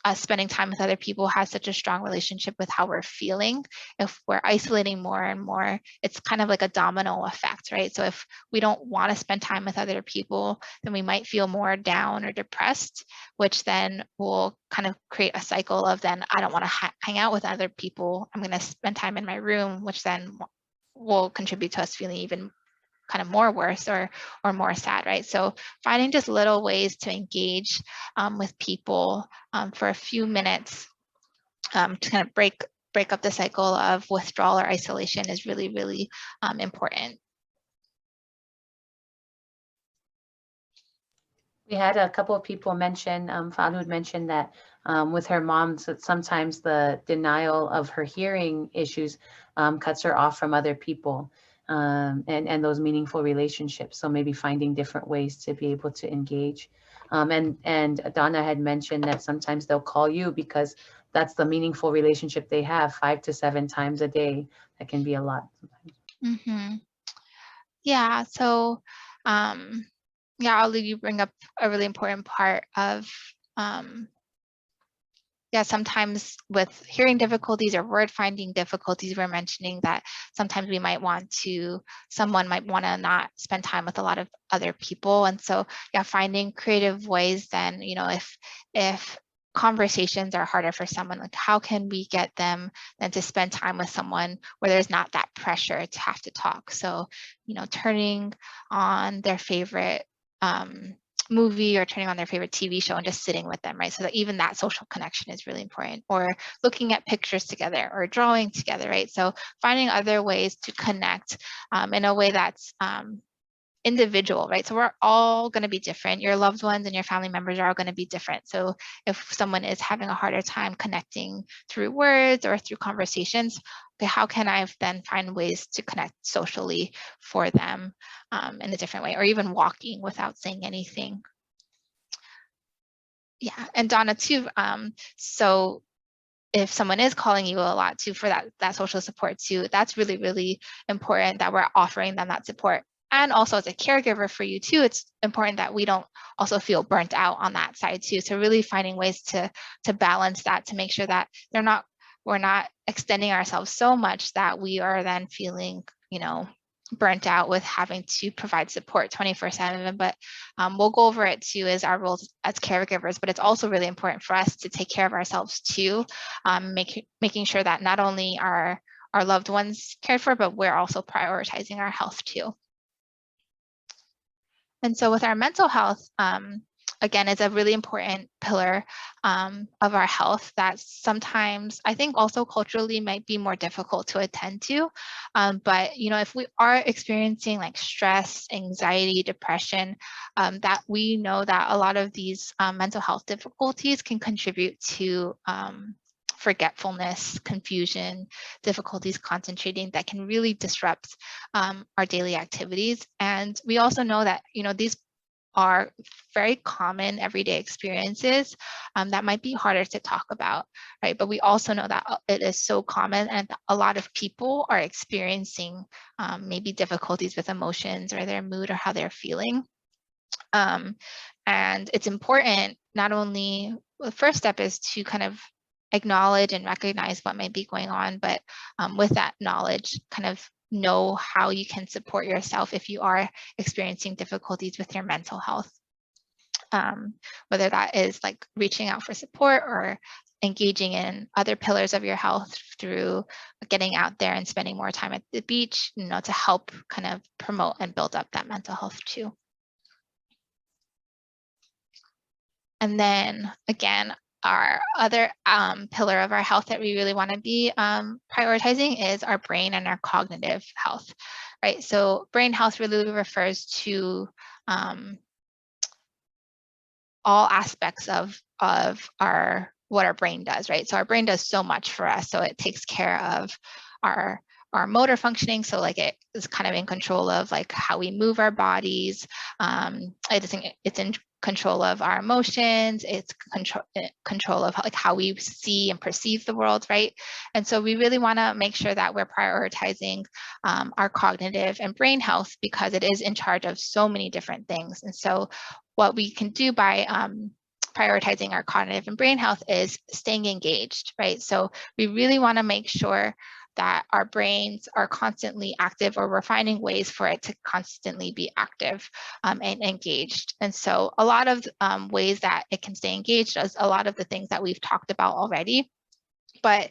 us spending time with other people has such a strong relationship with how we're feeling, if we're isolating more and more, it's kind of like a domino effect, right? So if we don't want to spend time with other people, then we might feel more down or depressed, which then will kind of create a cycle of, then I don't want to hang out with other people. I'm going to spend time in my room, which then will contribute to us feeling even kind of more worse or more sad, right? So finding just little ways to engage with people for a few minutes to kind of break up the cycle of withdrawal or isolation is really, really important. We had a couple of people mention, Fahad had mentioned that with her mom, that sometimes the denial of her hearing issues cuts her off from other people and those meaningful relationships. So maybe finding different ways to be able to engage. And Donna had mentioned that sometimes they'll call you because that's the meaningful relationship they have 5 to 7 times a day. That can be a lot sometimes. Mm-hmm. Yeah, so yeah, I'll leave you bring up a really important part of yeah, sometimes with hearing difficulties or word finding difficulties, we're mentioning that sometimes someone might want to not spend time with a lot of other people. And so, yeah, finding creative ways then, if conversations are harder for someone, like how can we get them then to spend time with someone where there's not that pressure to have to talk? So, turning on their favorite movie or turning on their favorite TV show and just sitting with them, right? So that even that social connection is really important, or looking at pictures together or drawing together, right? So finding other ways to connect in a way that's individual, right? So we're all going to be different. Your loved ones and your family members are all going to be different. So if someone is having a harder time connecting through words or through conversations, okay, how can I then find ways to connect socially for them in a different way, or even walking without saying anything? Yeah, and Donna too, so if someone is calling you a lot too for that social support too, that's really, really important that we're offering them that support. And also as a caregiver for you too, it's important that we don't also feel burnt out on that side too. So really finding ways to balance that, to make sure that we're not extending ourselves so much that we are then feeling, burnt out with having to provide support 24/7. But we'll go over it too as our roles as caregivers, but it's also really important for us to take care of ourselves too, making sure that not only are our loved ones cared for, but we're also prioritizing our health too. And so with our mental health, again, it's a really important pillar of our health that sometimes I think also culturally might be more difficult to attend to. But, if we are experiencing like stress, anxiety, depression, that we know that a lot of these mental health difficulties can contribute to forgetfulness, confusion, difficulties concentrating that can really disrupt our daily activities. And we also know that, these are very common everyday experiences that might be harder to talk about, right? But we also know that it is so common, and a lot of people are experiencing maybe difficulties with emotions or their mood or how they're feeling. And it's important, not only, the first step is to kind of acknowledge and recognize what might be going on, but with that knowledge, kind of know how you can support yourself if you are experiencing difficulties with your mental health. Whether that is like reaching out for support or engaging in other pillars of your health through getting out there and spending more time at the beach, you know, to help kind of promote and build up that mental health too. And then again, our other pillar of our health that we really want to be prioritizing is our brain and our cognitive health, right? So brain health really refers to all aspects of what our brain does, right? So our brain does so much for us. So it takes care of our motor functioning. So like it is kind of in control of like how we move our bodies. It's in control of our emotions. It's control of like how we see and perceive the world, right? And so we really want to make sure that we're prioritizing our cognitive and brain health because it is in charge of so many different things. And so what we can do by prioritizing our cognitive and brain health is staying engaged, right? So we really want to make sure that our brains are constantly active, or we're finding ways for it to constantly be active and engaged. And so a lot of ways that it can stay engaged is a lot of the things that we've talked about already, but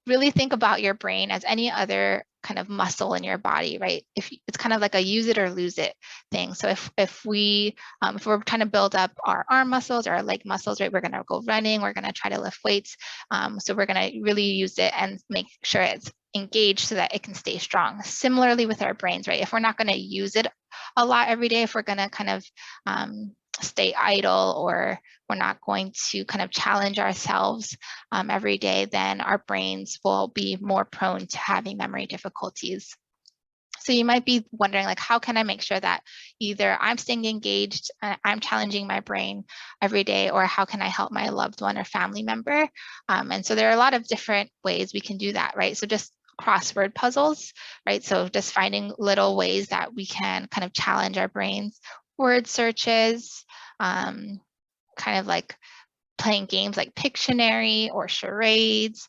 really think about your brain as any other kind of muscle in your body, right? If it's kind of like a use it or lose it thing. So if we're trying to build up our arm muscles or our leg muscles, right, we're going to go running, we're going to try to lift weights. So we're going to really use it and make sure it's engaged so that it can stay strong. Similarly with our brains, right? If we're not going to use it a lot every day, if we're going to kind of stay idle, or we're not going to kind of challenge ourselves every day, then our brains will be more prone to having memory difficulties. So you might be wondering, like, how can I make sure that either I'm staying engaged, I'm challenging my brain every day, or how can I help my loved one or family member? And so there are a lot of different ways we can do that, right? So just crossword puzzles, right? So just finding little ways that we can kind of challenge our brains, word searches, kind of like playing games like Pictionary or charades,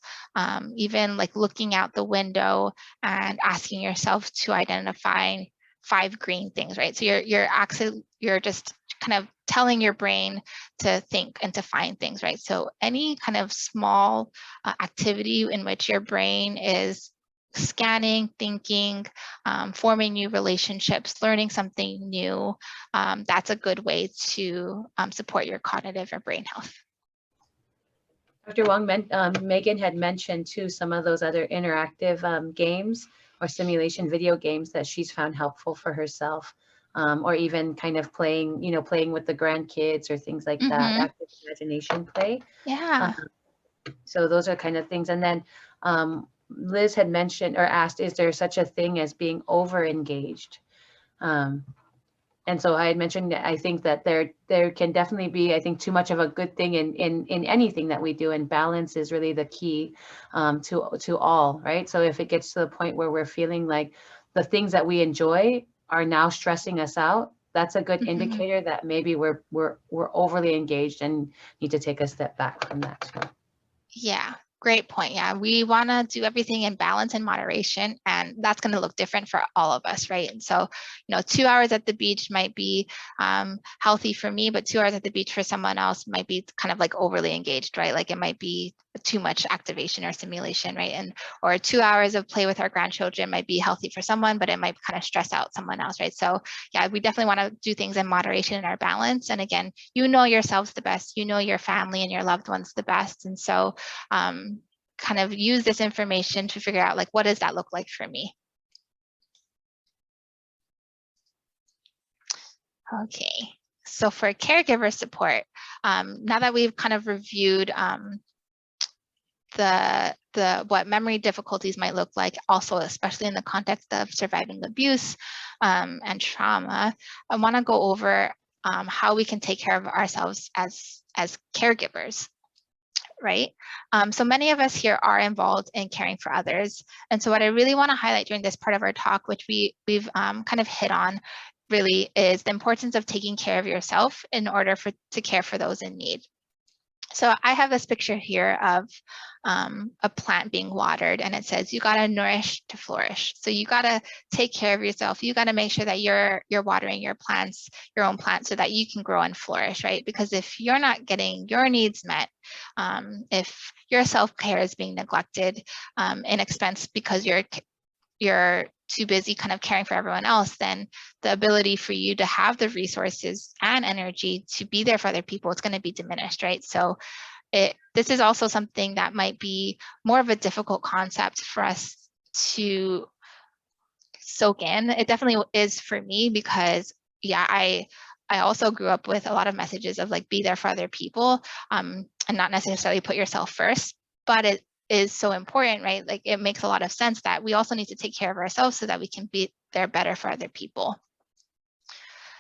even like looking out the window and asking yourself to identify 5 green things, right? So you're just kind of telling your brain to think and to find things, right? So any kind of small activity in which your brain is scanning, thinking, forming new relationships, learning something new, that's a good way to support your cognitive or brain health. Dr. Wong, Megan had mentioned too some of those other interactive games or simulation video games that she's found helpful for herself, or even kind of playing with the grandkids or things like that, active imagination play. Yeah. So those are kind of things. And then Liz had mentioned or asked, is there such a thing as being over engaged? And so I had mentioned that I think that there can definitely be, I think, too much of a good thing in anything that we do, and balance is really the key to all, right? So if it gets to the point where we're feeling like the things that we enjoy are now stressing us out, that's a good indicator that maybe we're overly engaged and need to take a step back from that too. Yeah, great point. Yeah, we want to do everything in balance and moderation, and that's going to look different for all of us, right? And so, 2 hours at the beach might be healthy for me, but 2 hours at the beach for someone else might be kind of like overly engaged, right? Like it might be too much activation or stimulation, right? Or 2 hours of play with our grandchildren might be healthy for someone, but it might kind of stress out someone else, right? So yeah, we definitely want to do things in moderation and our balance. And again, you know yourselves the best, you know your family and your loved ones the best. And so kind of use this information to figure out, like, what does that look like for me? Okay, so for caregiver support, now that we've kind of reviewed what memory difficulties might look like, also especially in the context of surviving abuse and trauma, I want to go over how we can take care of ourselves as caregivers, right? So many of us here are involved in caring for others, and so what I really want to highlight during this part of our talk, which we've kind of hit on, really is the importance of taking care of yourself in order to care for those in need. So I have this picture here of a plant being watered, and it says you got to nourish to flourish. So you got to take care of yourself. You got to make sure that you're watering your own plants, so that you can grow and flourish, right? Because if you're not getting your needs met, If your self-care is being neglected in expense because you're too busy kind of caring for everyone else, then the ability for you to have the resources and energy to be there for other people, it's going to be diminished, right? So this is also something that might be more of a difficult concept for us to soak in. It definitely is for me, because yeah, I also grew up with a lot of messages of like, be there for other people, and not necessarily put yourself first, but it is so important, right? Like, it makes a lot of sense that we also need to take care of ourselves so that we can be there better for other people.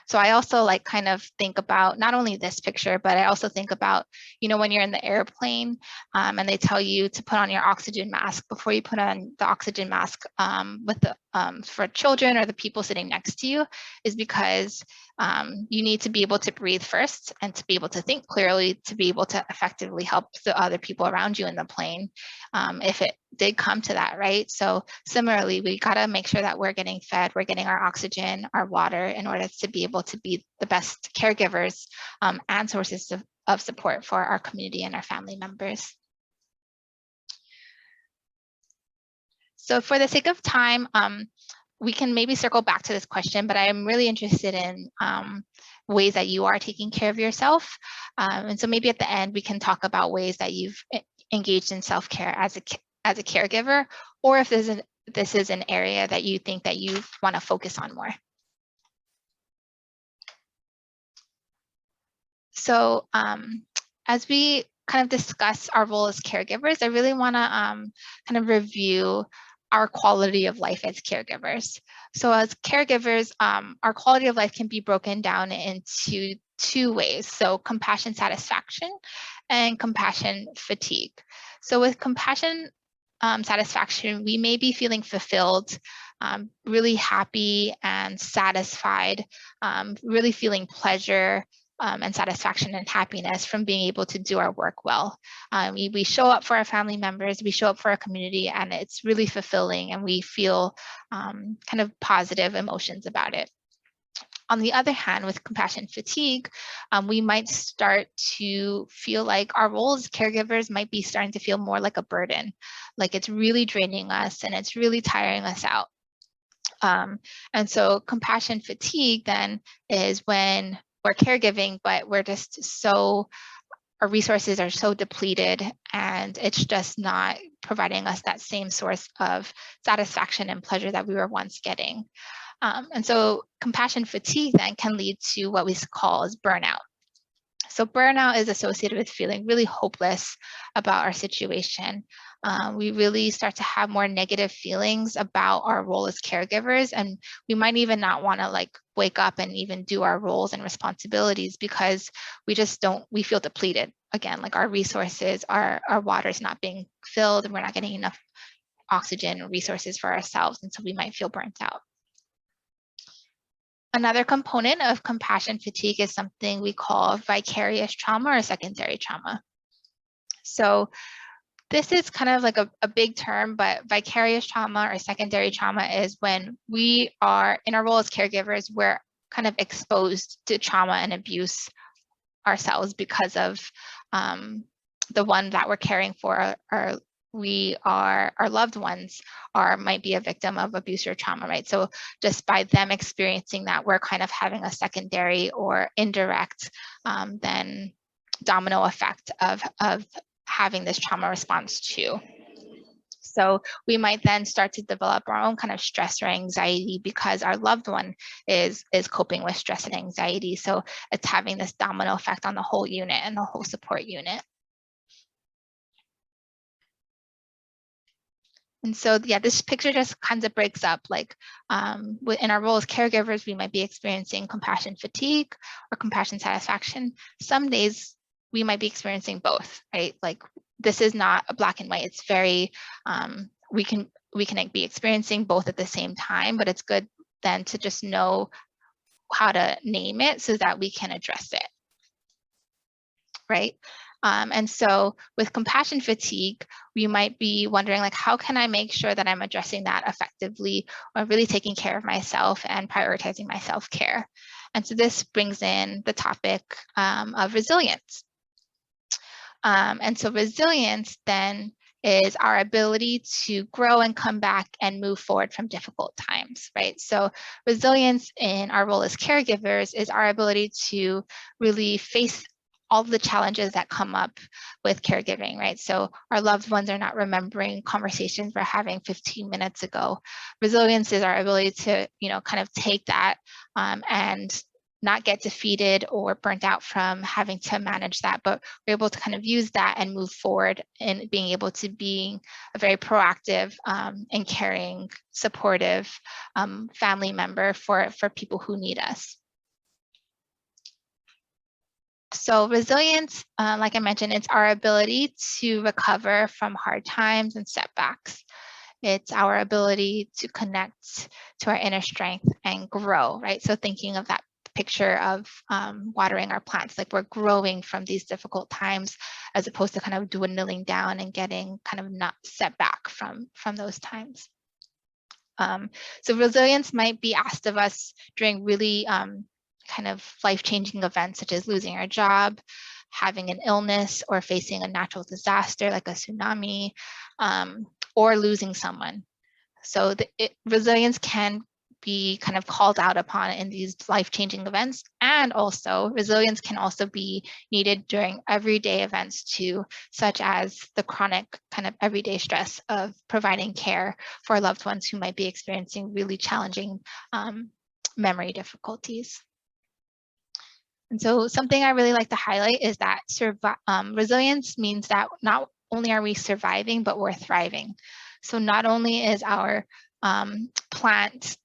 So I also like kind of think about not only this picture, but I also think about, you know, when you're in the airplane and they tell you to put on your oxygen mask before you put on the oxygen mask with the for children or the people sitting next to you, is because you need to be able to breathe first and to be able to think clearly, to be able to effectively help the other people around you in the plane if it did come to that, right? So similarly, we got to make sure that we're getting fed, we're getting our oxygen, our water, in order to be able to be the best caregivers and sources of support for our community and our family members. So for the sake of time, we can maybe circle back to this question, but I am really interested in ways that you are taking care of yourself. And so maybe at the end, we can talk about ways that you've engaged in self-care as a caregiver, or if this is an area that you think that you want to focus on more. So as we kind of discuss our role as caregivers, I really want to kind of review our quality of life as caregivers. So as caregivers, our quality of life can be broken down into two ways. So compassion satisfaction and compassion fatigue. So with compassion satisfaction, we may be feeling fulfilled, really happy and satisfied, really feeling pleasure and satisfaction and happiness from being able to do our work well. We show up for our family members, we show up for our community, and it's really fulfilling, and we feel kind of positive emotions about it. On the other hand, with compassion fatigue, we might start to feel like our role as caregivers might be starting to feel more like a burden, like it's really draining us and it's really tiring us out. And so compassion fatigue then is when we're caregiving, but we're just so, our resources are so depleted and it's just not providing us that same source of satisfaction and pleasure that we were once getting. And so compassion fatigue then can lead to what we call as burnout. So burnout is associated with feeling really hopeless about our situation. We really start to have more negative feelings about our role as caregivers, and we might even not want to like wake up and even do our roles and responsibilities because we just don't, we feel depleted. Again, like our resources, our water is not being filled and we're not getting enough oxygen or resources for ourselves, and so we might feel burnt out. Another component of compassion fatigue is something we call vicarious trauma or secondary trauma. So this is kind of like a big term, but vicarious trauma or secondary trauma is when we are in our role as caregivers, we're kind of exposed to trauma and abuse ourselves because of the one that we're caring for, or our loved ones might be a victim of abuse or trauma, right? So just by them experiencing that, we're kind of having a secondary or indirect then domino effect of having this trauma response too. So we might then start to develop our own kind of stress or anxiety because our loved one is coping with stress and anxiety. So it's having this domino effect on the whole unit and the whole support unit. And so, yeah, this picture just kind of breaks up, like in our role as caregivers, we might be experiencing compassion fatigue or compassion satisfaction. Some days we might be experiencing both, right? Like this is not a black and white. It's very, we can be experiencing both at the same time, but it's good then to just know how to name it so that we can address it, right? And so with compassion fatigue, we might be wondering, like, how can I make sure that I'm addressing that effectively or really taking care of myself and prioritizing my self-care? And so this brings in the topic of resilience. And so resilience then is our ability to grow and come back and move forward from difficult times, right? So resilience in our role as caregivers is our ability to really face all the challenges that come up with caregiving, right? So our loved ones are not remembering conversations we're having 15 minutes ago. Resilience is our ability to, kind of take that and not get defeated or burnt out from having to manage that, but we're able to kind of use that and move forward and being able to be a very proactive and caring, supportive family member for people who need us. So resilience, like I mentioned, it's our ability to recover from hard times and setbacks. It's our ability to connect to our inner strength and grow, right? So thinking of that picture of watering our plants, like we're growing from these difficult times as opposed to kind of dwindling down and getting kind of not set back from those times. So resilience might be asked of us during really kind of life-changing events such as losing our job, having an illness, or facing a natural disaster like a tsunami, or losing someone. So resilience can be kind of called out upon in these life-changing events, and also resilience can also be needed during everyday events too, such as the chronic kind of everyday stress of providing care for loved ones who might be experiencing really challenging memory difficulties. And so something I really like to highlight is that resilience means that not only are we surviving, but we're thriving. So not only is our plant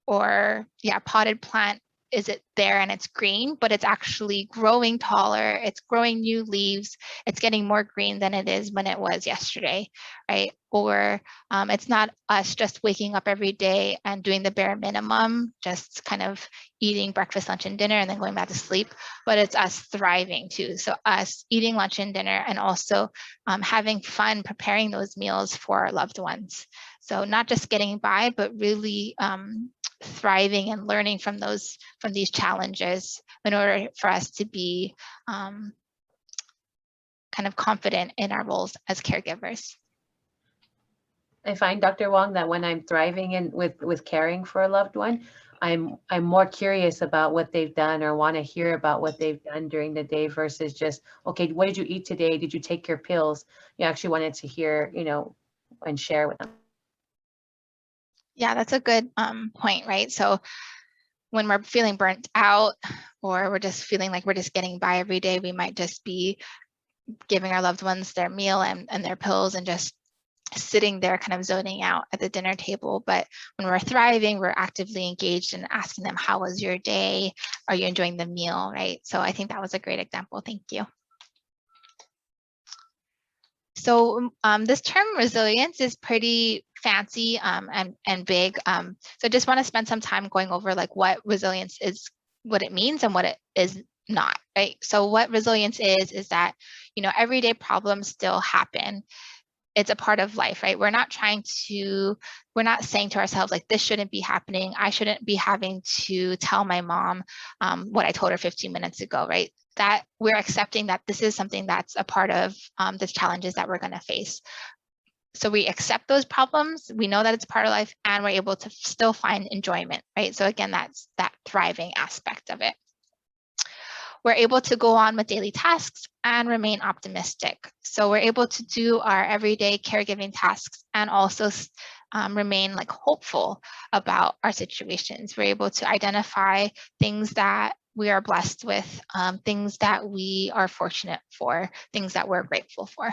or potted plant, is it there and it's green, but it's actually growing taller, it's growing new leaves, it's getting more green than it is when it was yesterday, right? Or it's not us just waking up every day and doing the bare minimum, just kind of eating breakfast, lunch, and dinner and then going back to sleep, but it's us thriving too. So us eating lunch and dinner and also having fun preparing those meals for our loved ones. So not just getting by, but really thriving and learning from these challenges in order for us to be kind of confident in our roles as caregivers. I find, Dr. Wong, that when I'm thriving with caring for a loved one, I'm more curious about what they've done or want to hear about what they've done during the day versus just, okay, what did you eat today? Did you take your pills? You actually wanted to hear, and share with them. Yeah, that's a good point, right? So when we're feeling burnt out or we're just feeling like we're just getting by every day, we might just be giving our loved ones their meal and their pills and just sitting there kind of zoning out at the dinner table. But when we're thriving, we're actively engaged and asking them, how was your day? Are you enjoying the meal, right? So I think that was a great example. Thank you. So this term resilience is pretty fancy and big. So I just want to spend some time going over like what resilience is, what it means and what it is not, right? So what resilience is that, everyday problems still happen. It's a part of life, right? We're not saying to ourselves like, this shouldn't be happening. I shouldn't be having to tell my mom what I told her 15 minutes ago, right? That we're accepting that this is something that's a part of the challenges that we're going to face. So we accept those problems, we know that it's part of life, and we're able to still find enjoyment, right? So again, that's that thriving aspect of it. We're able to go on with daily tasks and remain optimistic. So we're able to do our everyday caregiving tasks and also remain like hopeful about our situations. We're able to identify things that we are blessed with, things that we are fortunate for, things that we're grateful for.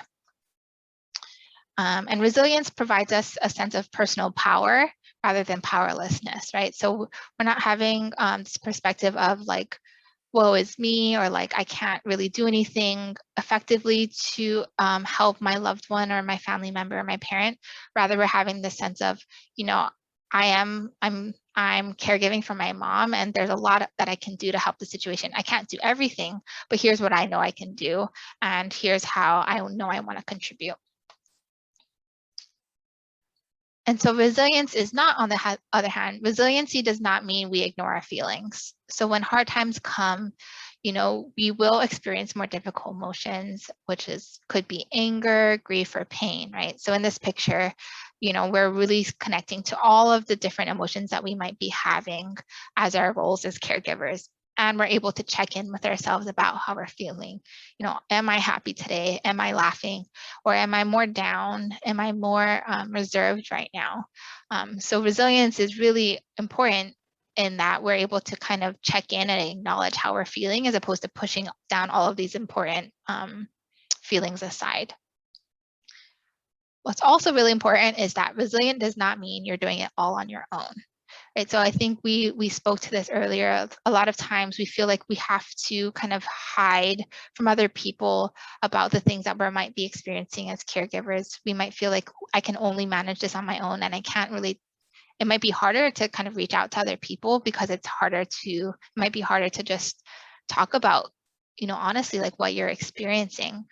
And resilience provides us a sense of personal power rather than powerlessness, right? So we're not having this perspective of like, woe is me, or like, I can't really do anything effectively to help my loved one or my family member or my parent. Rather, we're having this sense of, I'm caregiving for my mom, and there's a lot that I can do to help the situation. I can't do everything, but here's what I know I can do, and here's how I know I want to contribute. And so resilience is not, on the other hand, resiliency does not mean we ignore our feelings. So when hard times come, we will experience more difficult emotions, which could be anger, grief, or pain, right? So in this picture, we're really connecting to all of the different emotions that we might be having as our roles as caregivers. And we're able to check in with ourselves about how we're feeling. Am I happy today? Am I laughing? Or am I more down? Am I more reserved right now? So resilience is really important in that we're able to kind of check in and acknowledge how we're feeling, as opposed to pushing down all of these important feelings aside. What's also really important is that resilient does not mean you're doing it all on your own. Right, so I think we spoke to this earlier. A lot of times we feel like we have to kind of hide from other people about the things that we might be experiencing as caregivers. We might feel like I can only manage this on my own, and I can't really. It might be harder to kind of reach out to other people because it might be harder to just talk about, honestly, like what you're experiencing.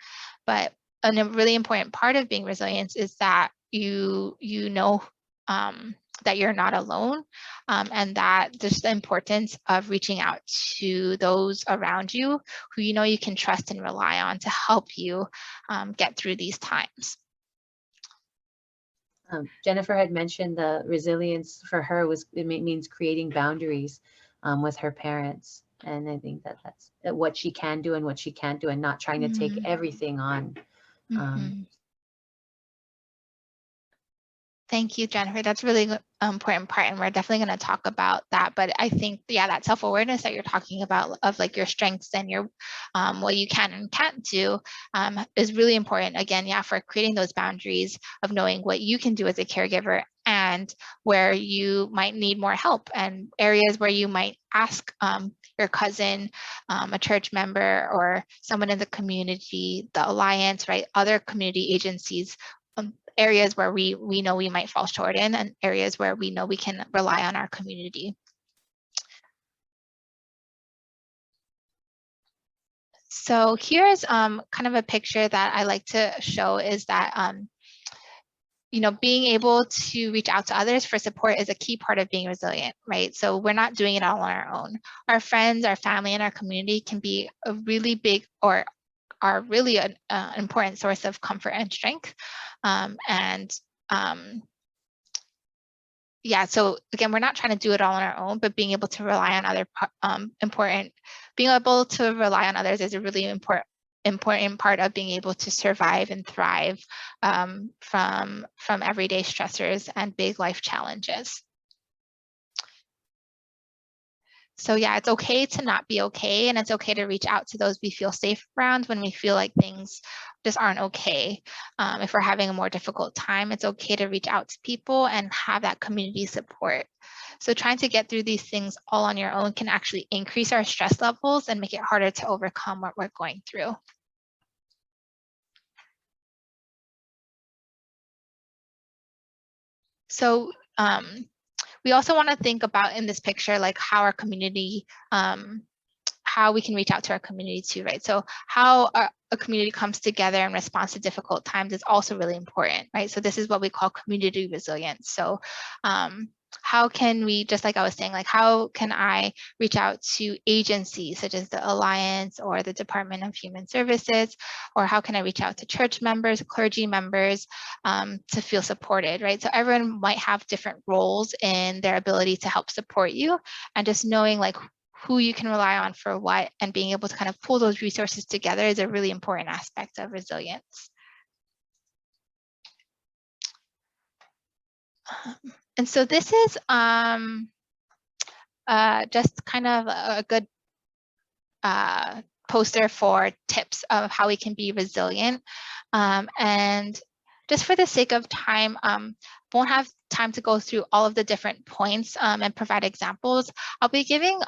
But a really important part of being resilient is that that you're not alone, and that there's the importance of reaching out to those around you who you can trust and rely on to help you get through these times. Jennifer had mentioned the resilience for her means creating boundaries with her parents. And I think that's what she can do and what she can't do, and not trying to take everything on. Thank you, Jennifer. That's really important part, and we're definitely going to talk about that. But I think, that self-awareness that you're talking about of like your strengths and your what you can and can't do is really important. Again, for creating those boundaries of knowing what you can do as a caregiver and where you might need more help, and areas where you might ask your cousin, a church member, or someone in the community, the Alliance, right? Other community agencies. Areas where we know we might fall short in, and areas where we know we can rely on our community. So here's kind of a picture that I like to show, is that being able to reach out to others for support is a key part of being resilient, right? So we're not doing it all on our own. Our friends, our family, and our community can be a really big, or are really an important source of comfort and strength. So again, we're not trying to do it all on our own, but being able to rely on being able to rely on others is a really important part of being able to survive and thrive from everyday stressors and big life challenges. So it's okay to not be okay, and it's okay to reach out to those we feel safe around when we feel like things just aren't okay. If we're having a more difficult time, it's okay to reach out to people and have that community support. So trying to get through these things all on your own can actually increase our stress levels and make it harder to overcome what we're going through. So we also want to think about in this picture, like how our community, how we can reach out to our community too, right? So how a community comes together in response to difficult times is also really important, right? So this is what we call community resilience. So how can we, just like I was saying, like how can I reach out to agencies such as the Alliance or the Department of Human Services, or how can I reach out to church members, clergy members to feel supported, right? So everyone might have different roles in their ability to help support you, and just knowing like who you can rely on for what, and being able to kind of pull those resources together is a really important aspect of resilience. And so this is just kind of a good poster for tips of how we can be resilient. And just for the sake of time, won't have time to go through all of the different points and provide examples. I'll be giving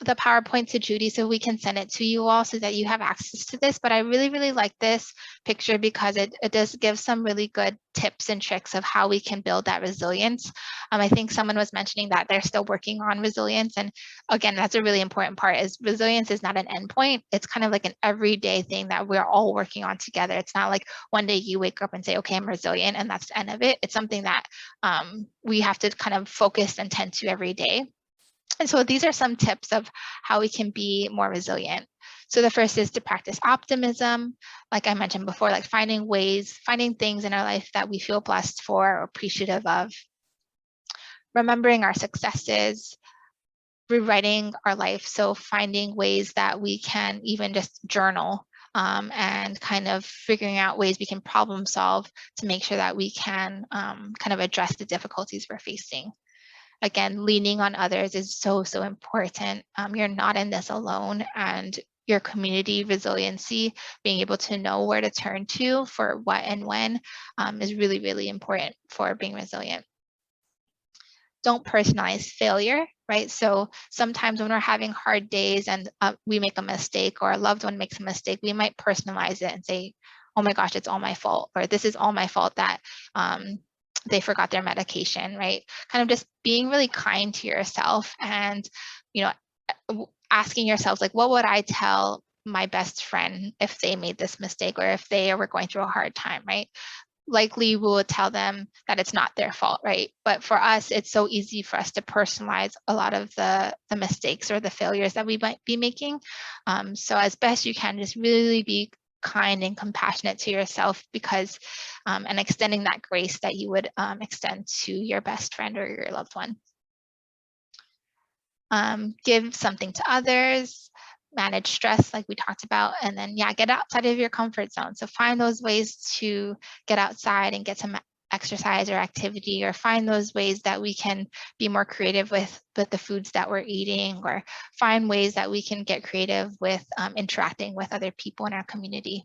the PowerPoint to Judy so we can send it to you all so that you have access to this. But I really, really like this picture because it does give some really good tips and tricks of how we can build that resilience. I think someone was mentioning that they're still working on resilience. And again, that's a really important part, is resilience is not an endpoint. It's kind of like an everyday thing that we're all working on together. It's not like one day you wake up and say, okay, I'm resilient, and that's the end of it. It's something that we have to kind of focus and tend to every day. And so these are some tips of how we can be more resilient. So the first is to practice optimism. Like I mentioned before, like finding things in our life that we feel blessed for or appreciative of. Remembering our successes, rewriting our life. So finding ways that we can even just journal and kind of figuring out ways we can problem solve to make sure that we can kind of address the difficulties we're facing. Again, leaning on others is so, so important. You're not in this alone, and your community resiliency, being able to know where to turn to for what and when is really, really important for being resilient. Don't personalize failure, right? So sometimes when we're having hard days and we make a mistake or a loved one makes a mistake, we might personalize it and say, oh my gosh, it's all my fault, or this is all my fault that they forgot their medication, right? Kind of just being really kind to yourself and, you know, asking yourselves, like, what would I tell my best friend if they made this mistake or if they were going through a hard time, right? Likely we will tell them that it's not their fault, right? But for us, it's so easy for us to personalize a lot of the mistakes or the failures that we might be making. So as best you can, just really be kind and compassionate to yourself, because and extending that grace that you would extend to your best friend or your loved one. Give something to others, manage stress like we talked about, and then get outside of your comfort zone. So find those ways to get outside and get some exercise or activity, or find those ways that we can be more creative with the foods that we're eating, or find ways that we can get creative with interacting with other people in our community.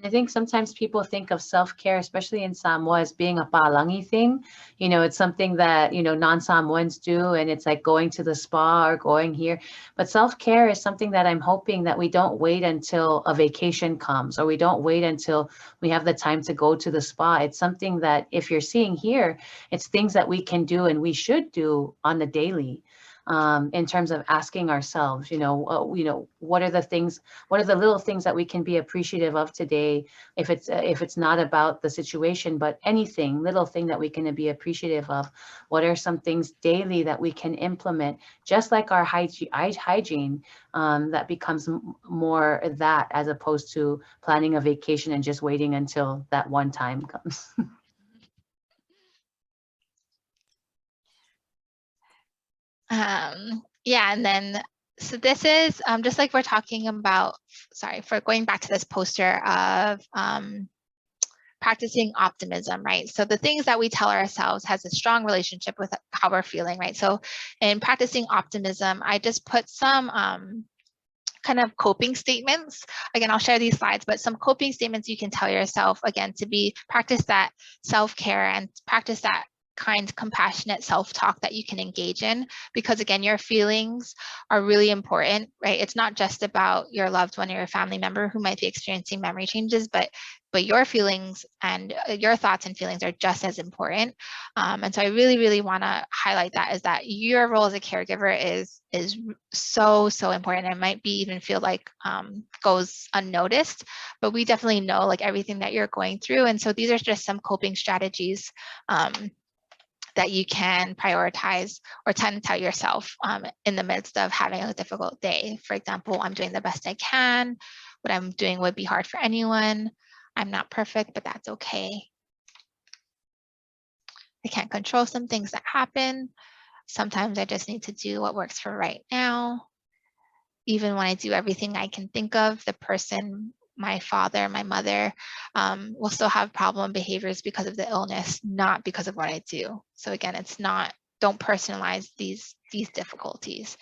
I think sometimes people think of self-care, especially in Samoa, as being a palangi thing. You know, it's something that, you know, non-Samoans do, and it's like going to the spa or going here. But self-care is something that I'm hoping that we don't wait until a vacation comes, or we don't wait until we have the time to go to the spa. It's something that, if you're seeing here, it's things that we can do and we should do on the daily. In terms of asking ourselves, you know, what are the things, what are the little things that we can be appreciative of today? If it's not about the situation, but anything, little thing that we can be appreciative of. What are some things daily that we can implement, just like our hygiene, that becomes more that, as opposed to planning a vacation and just waiting until that one time comes. And then, so this is just like we're talking about, sorry, for going back to this poster of practicing optimism, right? So the things that we tell ourselves has a strong relationship with how we're feeling, right? So in practicing optimism, I just put some kind of coping statements. Again, I'll share these slides, but some coping statements you can tell yourself, again, to practice that self-care and practice that kind, compassionate self-talk that you can engage in, because again, your feelings are really important, right? It's not just about your loved one or your family member who might be experiencing memory changes, but your feelings and your thoughts and feelings are just as important. And so I really, really want to highlight that, is that your role as a caregiver is so, so important. It might be even feel like goes unnoticed, but we definitely know like everything that you're going through. And so these are just some coping strategies that you can prioritize or tend to tell yourself in the midst of having a difficult day. For example, I'm doing the best I can. What I'm doing would be hard for anyone. I'm not perfect, but that's okay. I can't control some things that happen. Sometimes I just need to do what works for right now. Even when I do everything I can think of, the person, my father, my mother, will still have problem behaviors because of the illness, not because of what I do. So again, it's not, don't personalize these difficulties.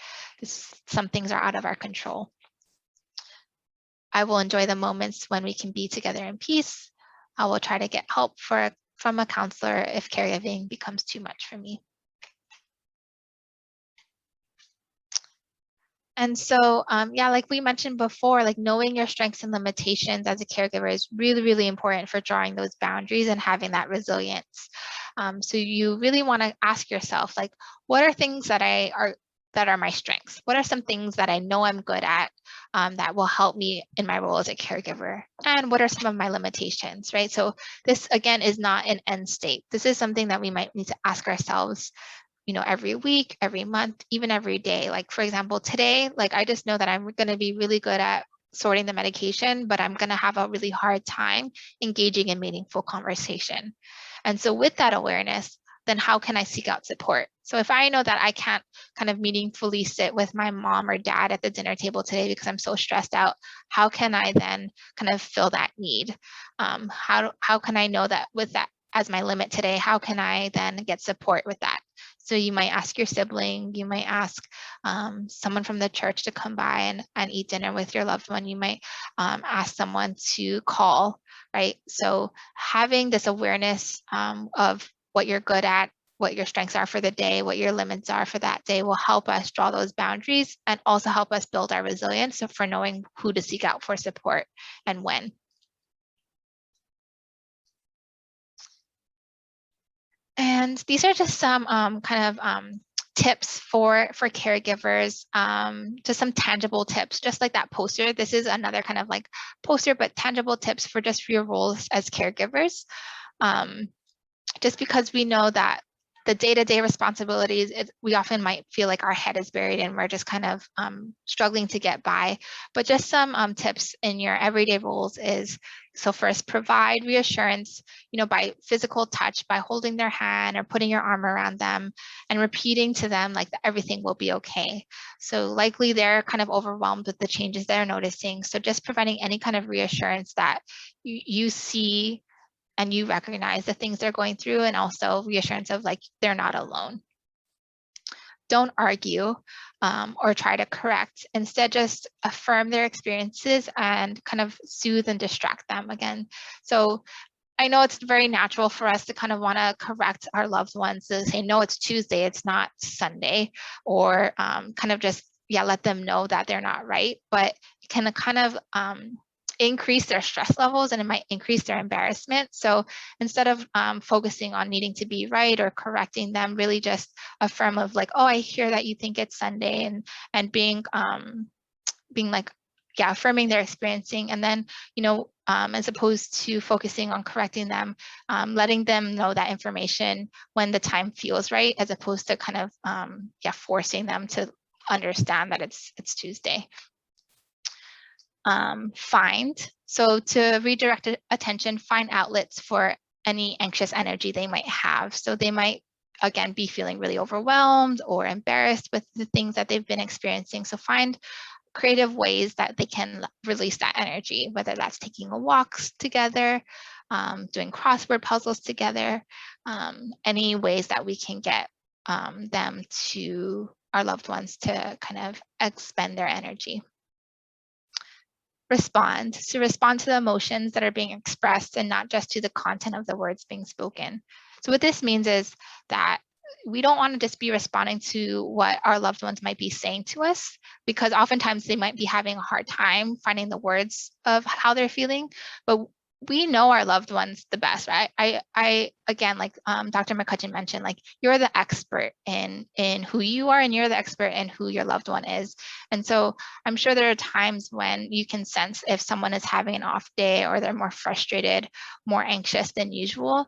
Some things are out of our control. I will enjoy the moments when we can be together in peace. I will try to get help from a counselor if caregiving becomes too much for me. And so, like we mentioned before, like knowing your strengths and limitations as a caregiver is really, really important for drawing those boundaries and having that resilience. So you really want to ask yourself, like, what are things that are my strengths? What are some things that I know I'm good at that will help me in my role as a caregiver? And what are some of my limitations, right? So this, again, is not an end state. This is something that we might need to ask ourselves every week, every month, even every day. Like, for example, today, like, I just know that I'm going to be really good at sorting the medication, but I'm going to have a really hard time engaging in meaningful conversation. And so with that awareness, then how can I seek out support? So if I know that I can't kind of meaningfully sit with my mom or dad at the dinner table today because I'm so stressed out, how can I then kind of fill that need? How can I know that with that as my limit today, how can I then get support with that? So you might ask your sibling, you might ask someone from the church to come by and eat dinner with your loved one. You might ask someone to call, right? So having this awareness of what you're good at, what your strengths are for the day, what your limits are for that day will help us draw those boundaries and also help us build our resilience for knowing who to seek out for support and when. And these are just some kind of tips for caregivers, just some tangible tips, just like that poster. This is another kind of like poster, but tangible tips for just your roles as caregivers. Just because we know that the day-to-day responsibilities, we often might feel like our head is buried and we're just kind of struggling to get by. But just some tips in your everyday roles is, so first, provide reassurance, by physical touch, by holding their hand or putting your arm around them and repeating to them like that everything will be okay. So likely they're kind of overwhelmed with the changes they're noticing. So just providing any kind of reassurance that you see and you recognize the things they're going through, and also reassurance of like they're not alone. Don't argue or try to correct. Instead, just affirm their experiences and kind of soothe and distract them again. So I know it's very natural for us to kind of want to correct our loved ones to say, no, it's Tuesday, it's not Sunday, or kind of just, let them know that they're not right. But it can kind of increase their stress levels and it might increase their embarrassment. So instead of focusing on needing to be right or correcting them, really just affirm of like, oh, I hear that you think it's Sunday, and being like, affirming their experiencing, and then, as opposed to focusing on correcting them, letting them know that information when the time feels right, as opposed to kind of, forcing them to understand that it's Tuesday. So to redirect attention, find outlets for any anxious energy they might have. So they might, again, be feeling really overwhelmed or embarrassed with the things that they've been experiencing. So find creative ways that they can release that energy, whether that's taking walks together, doing crossword puzzles together, any ways that we can get them to, our loved ones, to kind of expend their energy. Respond. So respond to the emotions that are being expressed and not just to the content of the words being spoken. So what this means is that we don't want to just be responding to what our loved ones might be saying to us, because oftentimes they might be having a hard time finding the words of how they're feeling, but we know our loved ones the best, right? I again, like Dr. McCutcheon mentioned, like you're the expert in who you are, and you're the expert in who your loved one is. And so I'm sure there are times when you can sense if someone is having an off day or they're more frustrated, more anxious than usual.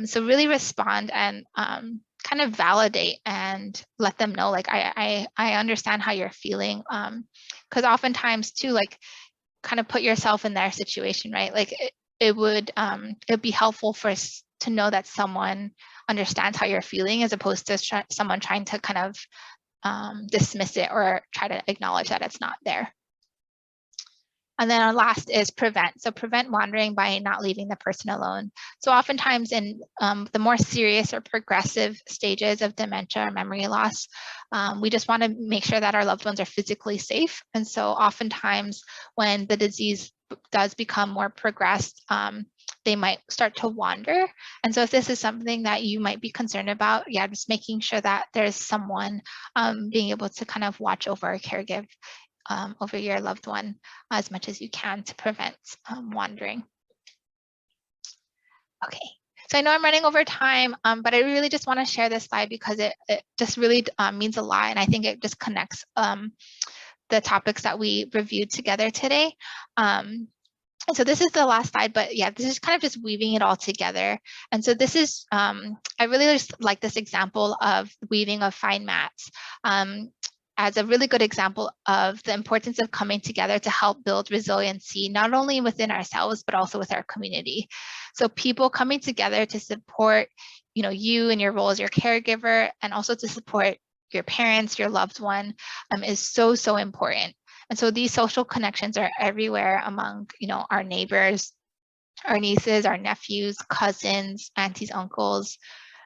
So really respond and kind of validate and let them know, like, I understand how you're feeling. Because oftentimes too, like, kind of put yourself in their situation, right? Like it would be helpful for us to know that someone understands how you're feeling, as opposed to someone trying to kind of dismiss it or try to acknowledge that it's not there. And then our last is prevent. So prevent wandering by not leaving the person alone. So oftentimes in the more serious or progressive stages of dementia or memory loss, we just want to make sure that our loved ones are physically safe. And so oftentimes when the disease does become more progressed, they might start to wander. And so if this is something that you might be concerned about, just making sure that there's someone being able to kind of watch over or caregive over your loved one as much as you can to prevent wandering. Okay, so I know I'm running over time, but I really just want to share this slide because it just really means a lot, and I think it just connects the topics that we reviewed together today. And so this is the last slide, but yeah, this is kind of just weaving it all together. And so this is, I really just like this example of weaving of fine mats as a really good example of the importance of coming together to help build resiliency, not only within ourselves, but also with our community. So people coming together to support, you and your role as your caregiver, and also to support your parents, your loved one, is so, so important. And so these social connections are everywhere among, our neighbors, our nieces, our nephews, cousins, aunties, uncles,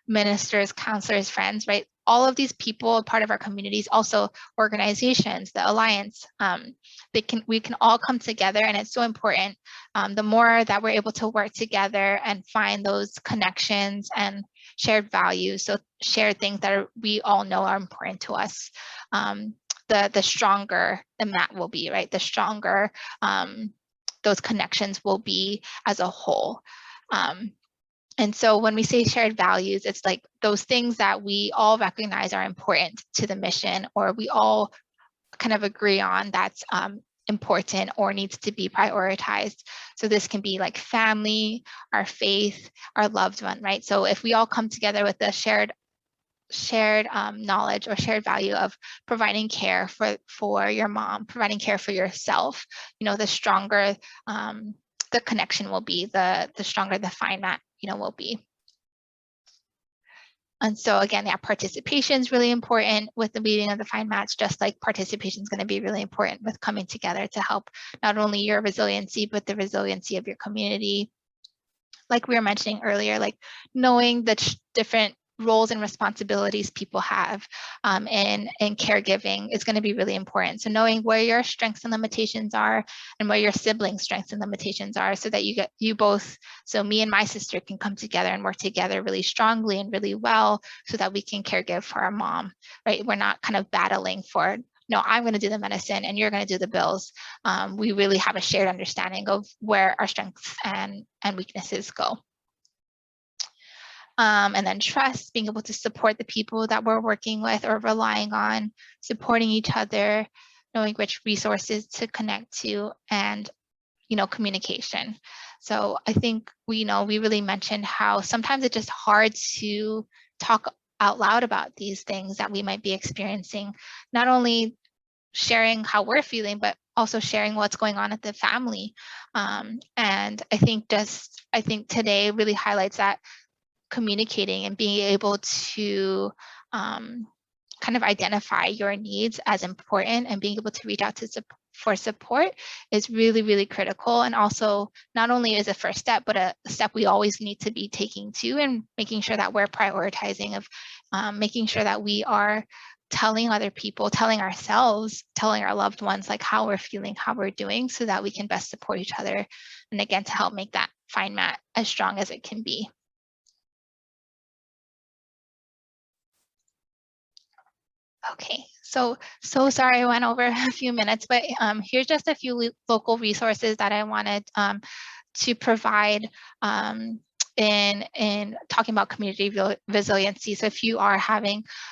ministers, counselors, friends, right? All of these people, part of our communities, also organizations, the Alliance, we can all come together, and it's so important. The more that we're able to work together and find those connections and shared values, so shared things that we all know are important to us, the stronger the mat will be, right? The stronger those connections will be as a whole. And so when we say shared values, it's like those things that we all recognize are important to the mission, or we all kind of agree on that's important or needs to be prioritized. So this can be like family, our faith, our loved one, right? So if we all come together with a shared knowledge or shared value of providing care for your mom, providing care for yourself, the stronger the connection will be, the stronger the fine mat, will be. And so again, yeah, participation is really important with the weaving of the fine mats, just like participation is going to be really important with coming together to help not only your resiliency, but the resiliency of your community. Like we were mentioning earlier, like knowing the different roles and responsibilities people have in caregiving is going to be really important. So knowing where your strengths and limitations are, and where your siblings' strengths and limitations are, so that you both, so me and my sister can come together and work together really strongly and really well, so that we can caregive for our mom, right? We're not kind of battling for, no, I'm going to do the medicine and you're going to do the bills. We really have a shared understanding of where our strengths and weaknesses go. And then trust, being able to support the people that we're working with or relying on, supporting each other, knowing which resources to connect to, and communication. So I think we really mentioned how sometimes it's just hard to talk out loud about these things that we might be experiencing, not only sharing how we're feeling, but also sharing what's going on at the family. And I think today really highlights that communicating and being able to kind of identify your needs as important, and being able to reach out for support is really, really critical. And also not only is a first step, but a step we always need to be taking too, and making sure that we're prioritizing of making sure that we are telling other people, telling ourselves, telling our loved ones, like how we're feeling, how we're doing, so that we can best support each other. And again, to help make that fine mat as strong as it can be. Okay, so sorry I went over a few minutes, but here's just a few local resources that I wanted to provide in talking about community resiliency. So if you are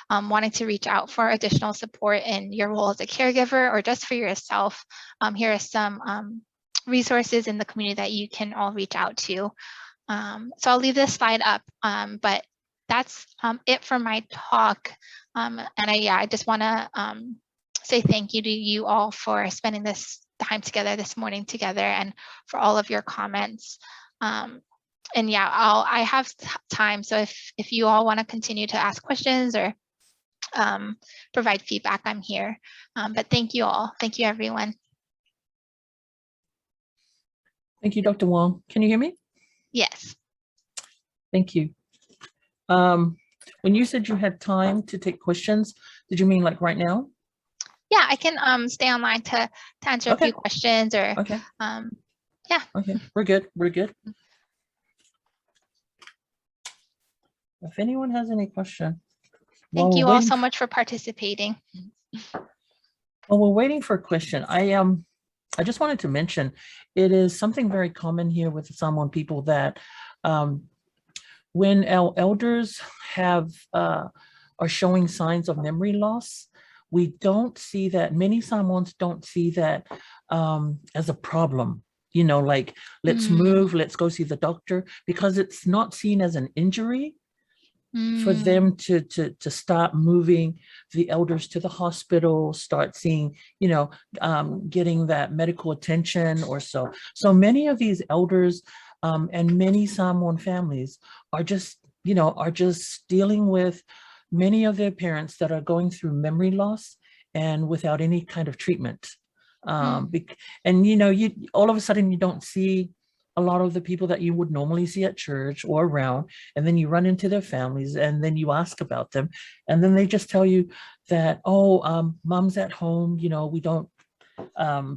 wanting to reach out for additional support in your role as a caregiver, or just for yourself, here are some resources in the community that you can all reach out to. So I'll leave this slide up, but that's it for my talk. And I just want to say thank you to you all for spending this time together this morning together, and for all of your comments. And yeah, I have time. So if you all want to continue to ask questions or provide feedback, I'm here. But thank you all. Thank you, everyone. Thank you, Dr. Wong. Can you hear me? Yes. Thank you. When you said you had time to take questions, did you mean like right now? Yeah, I can stay online to answer a few questions, or okay. Yeah. Okay, we're good. We're good. If anyone has any question. Thank you all so much for participating. While we're waiting for a question, I just wanted to mention, it is something very common here with the Samoan people that when our elders are showing signs of memory loss, we don't see that, many Samoans don't see that as a problem. you know, like, let's Mm. move, let's go see the doctor, because it's not seen as an injury for them to start moving the elders to the hospital, start seeing, you know, getting that medical attention or so. So many of these elders and many Samoan families are just, you know, are just dealing with many of their parents that are going through memory loss and without any kind of treatment. And, you know, you all of a sudden you don't see a lot of the people that you would normally see at church or around, and then you run into their families and then you ask about them, and then they just tell you that, oh, mom's at home, you know, we don't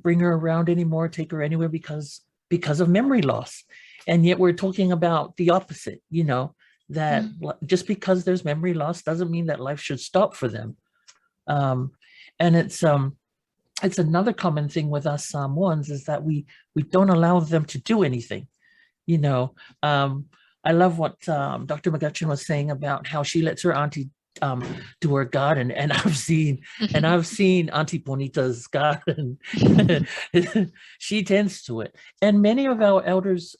bring her around anymore, take her anywhere because of memory loss. And yet we're talking about the opposite, you know, that just because there's memory loss doesn't mean that life should stop for them. And it's another common thing with us Samoans is that we don't allow them to do anything, you know. I love what Dr. McGutcheon was saying about how she lets her auntie do her garden, and I've seen Auntie Bonita's garden. She tends to it, and many of our elders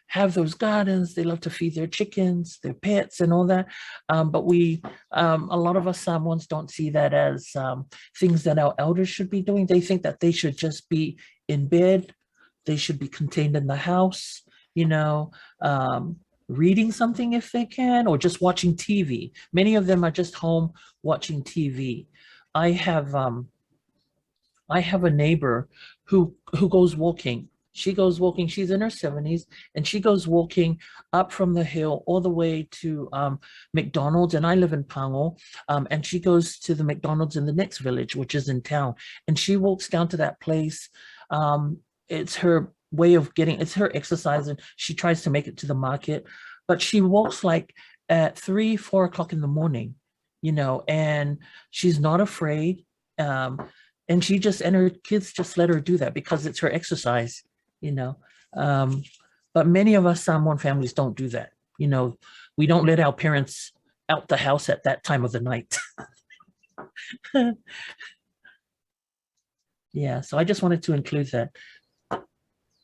have those gardens. They love to feed their chickens, their pets, and all that. But a lot of us Samoans don't see that as things that our elders should be doing. They think that they should just be in bed. They should be contained in the house, you know, reading something if they can, or just watching TV. Many of them are just home watching TV. I have a neighbor who goes walking. She goes walking, she's in her 70s, and she goes walking up from the hill all the way to McDonald's, and I live in Pango, and she goes to the McDonald's in the next village, which is in town, and she walks down to that place. It's her way of it's her exercise, and she tries to make it to the market, but she walks like at 3-4 o'clock in the morning, you know, and she's not afraid. And her kids just let her do that because it's her exercise, you know. But many of us Samoan families don't do that. You know, we don't let our parents out the house at that time of the night. Yeah, so I just wanted to include that.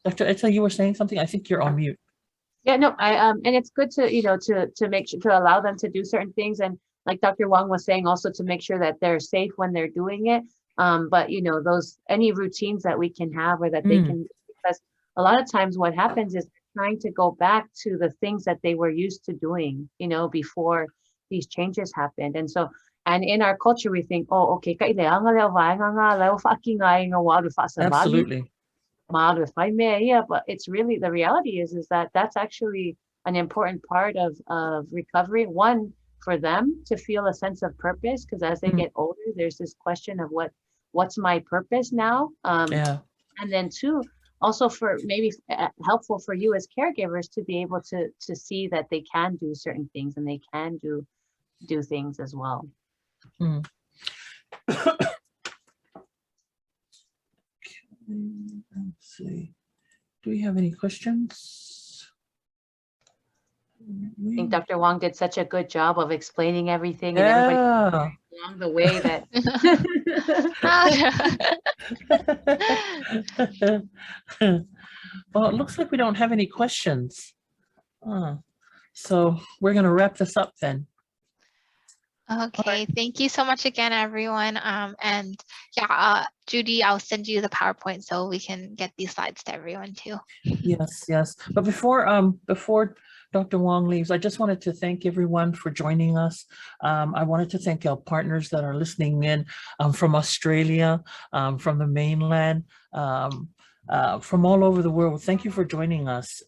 Dr. Etta, you were saying something? I think you're on mute. Yeah, no, and it's good to, you know, to make sure to allow them to do certain things. And like Dr. Wong was saying, also to make sure that they're safe when they're doing it. But you know, any routines that we can have or that they can, because a lot of times what happens is trying to go back to the things that they were used to doing, you know, before these changes happened. And so, and in our culture, we think, oh, okay, Absolutely. Yeah, but it's really, the reality is that that's actually an important part of recovery. One, for them to feel a sense of purpose, because as they get older, there's this question of what's my purpose now? Yeah. And then two, also for maybe helpful for you as caregivers to be able to see that they can do certain things and they can do things as well. Let's see. Do we have any questions? I think Dr. Wong did such a good job of explaining everything, and everybody along the way that. Well, it looks like we don't have any questions. So we're going to wrap this up then. Okay, thank you so much again, everyone. And yeah, Judy, I'll send you the PowerPoint so we can get these slides to everyone too. Yes. But before Dr. Wong leaves, I just wanted to thank everyone for joining us. I wanted to thank our partners that are listening in from Australia, from the mainland, from all over the world. Thank you for joining us.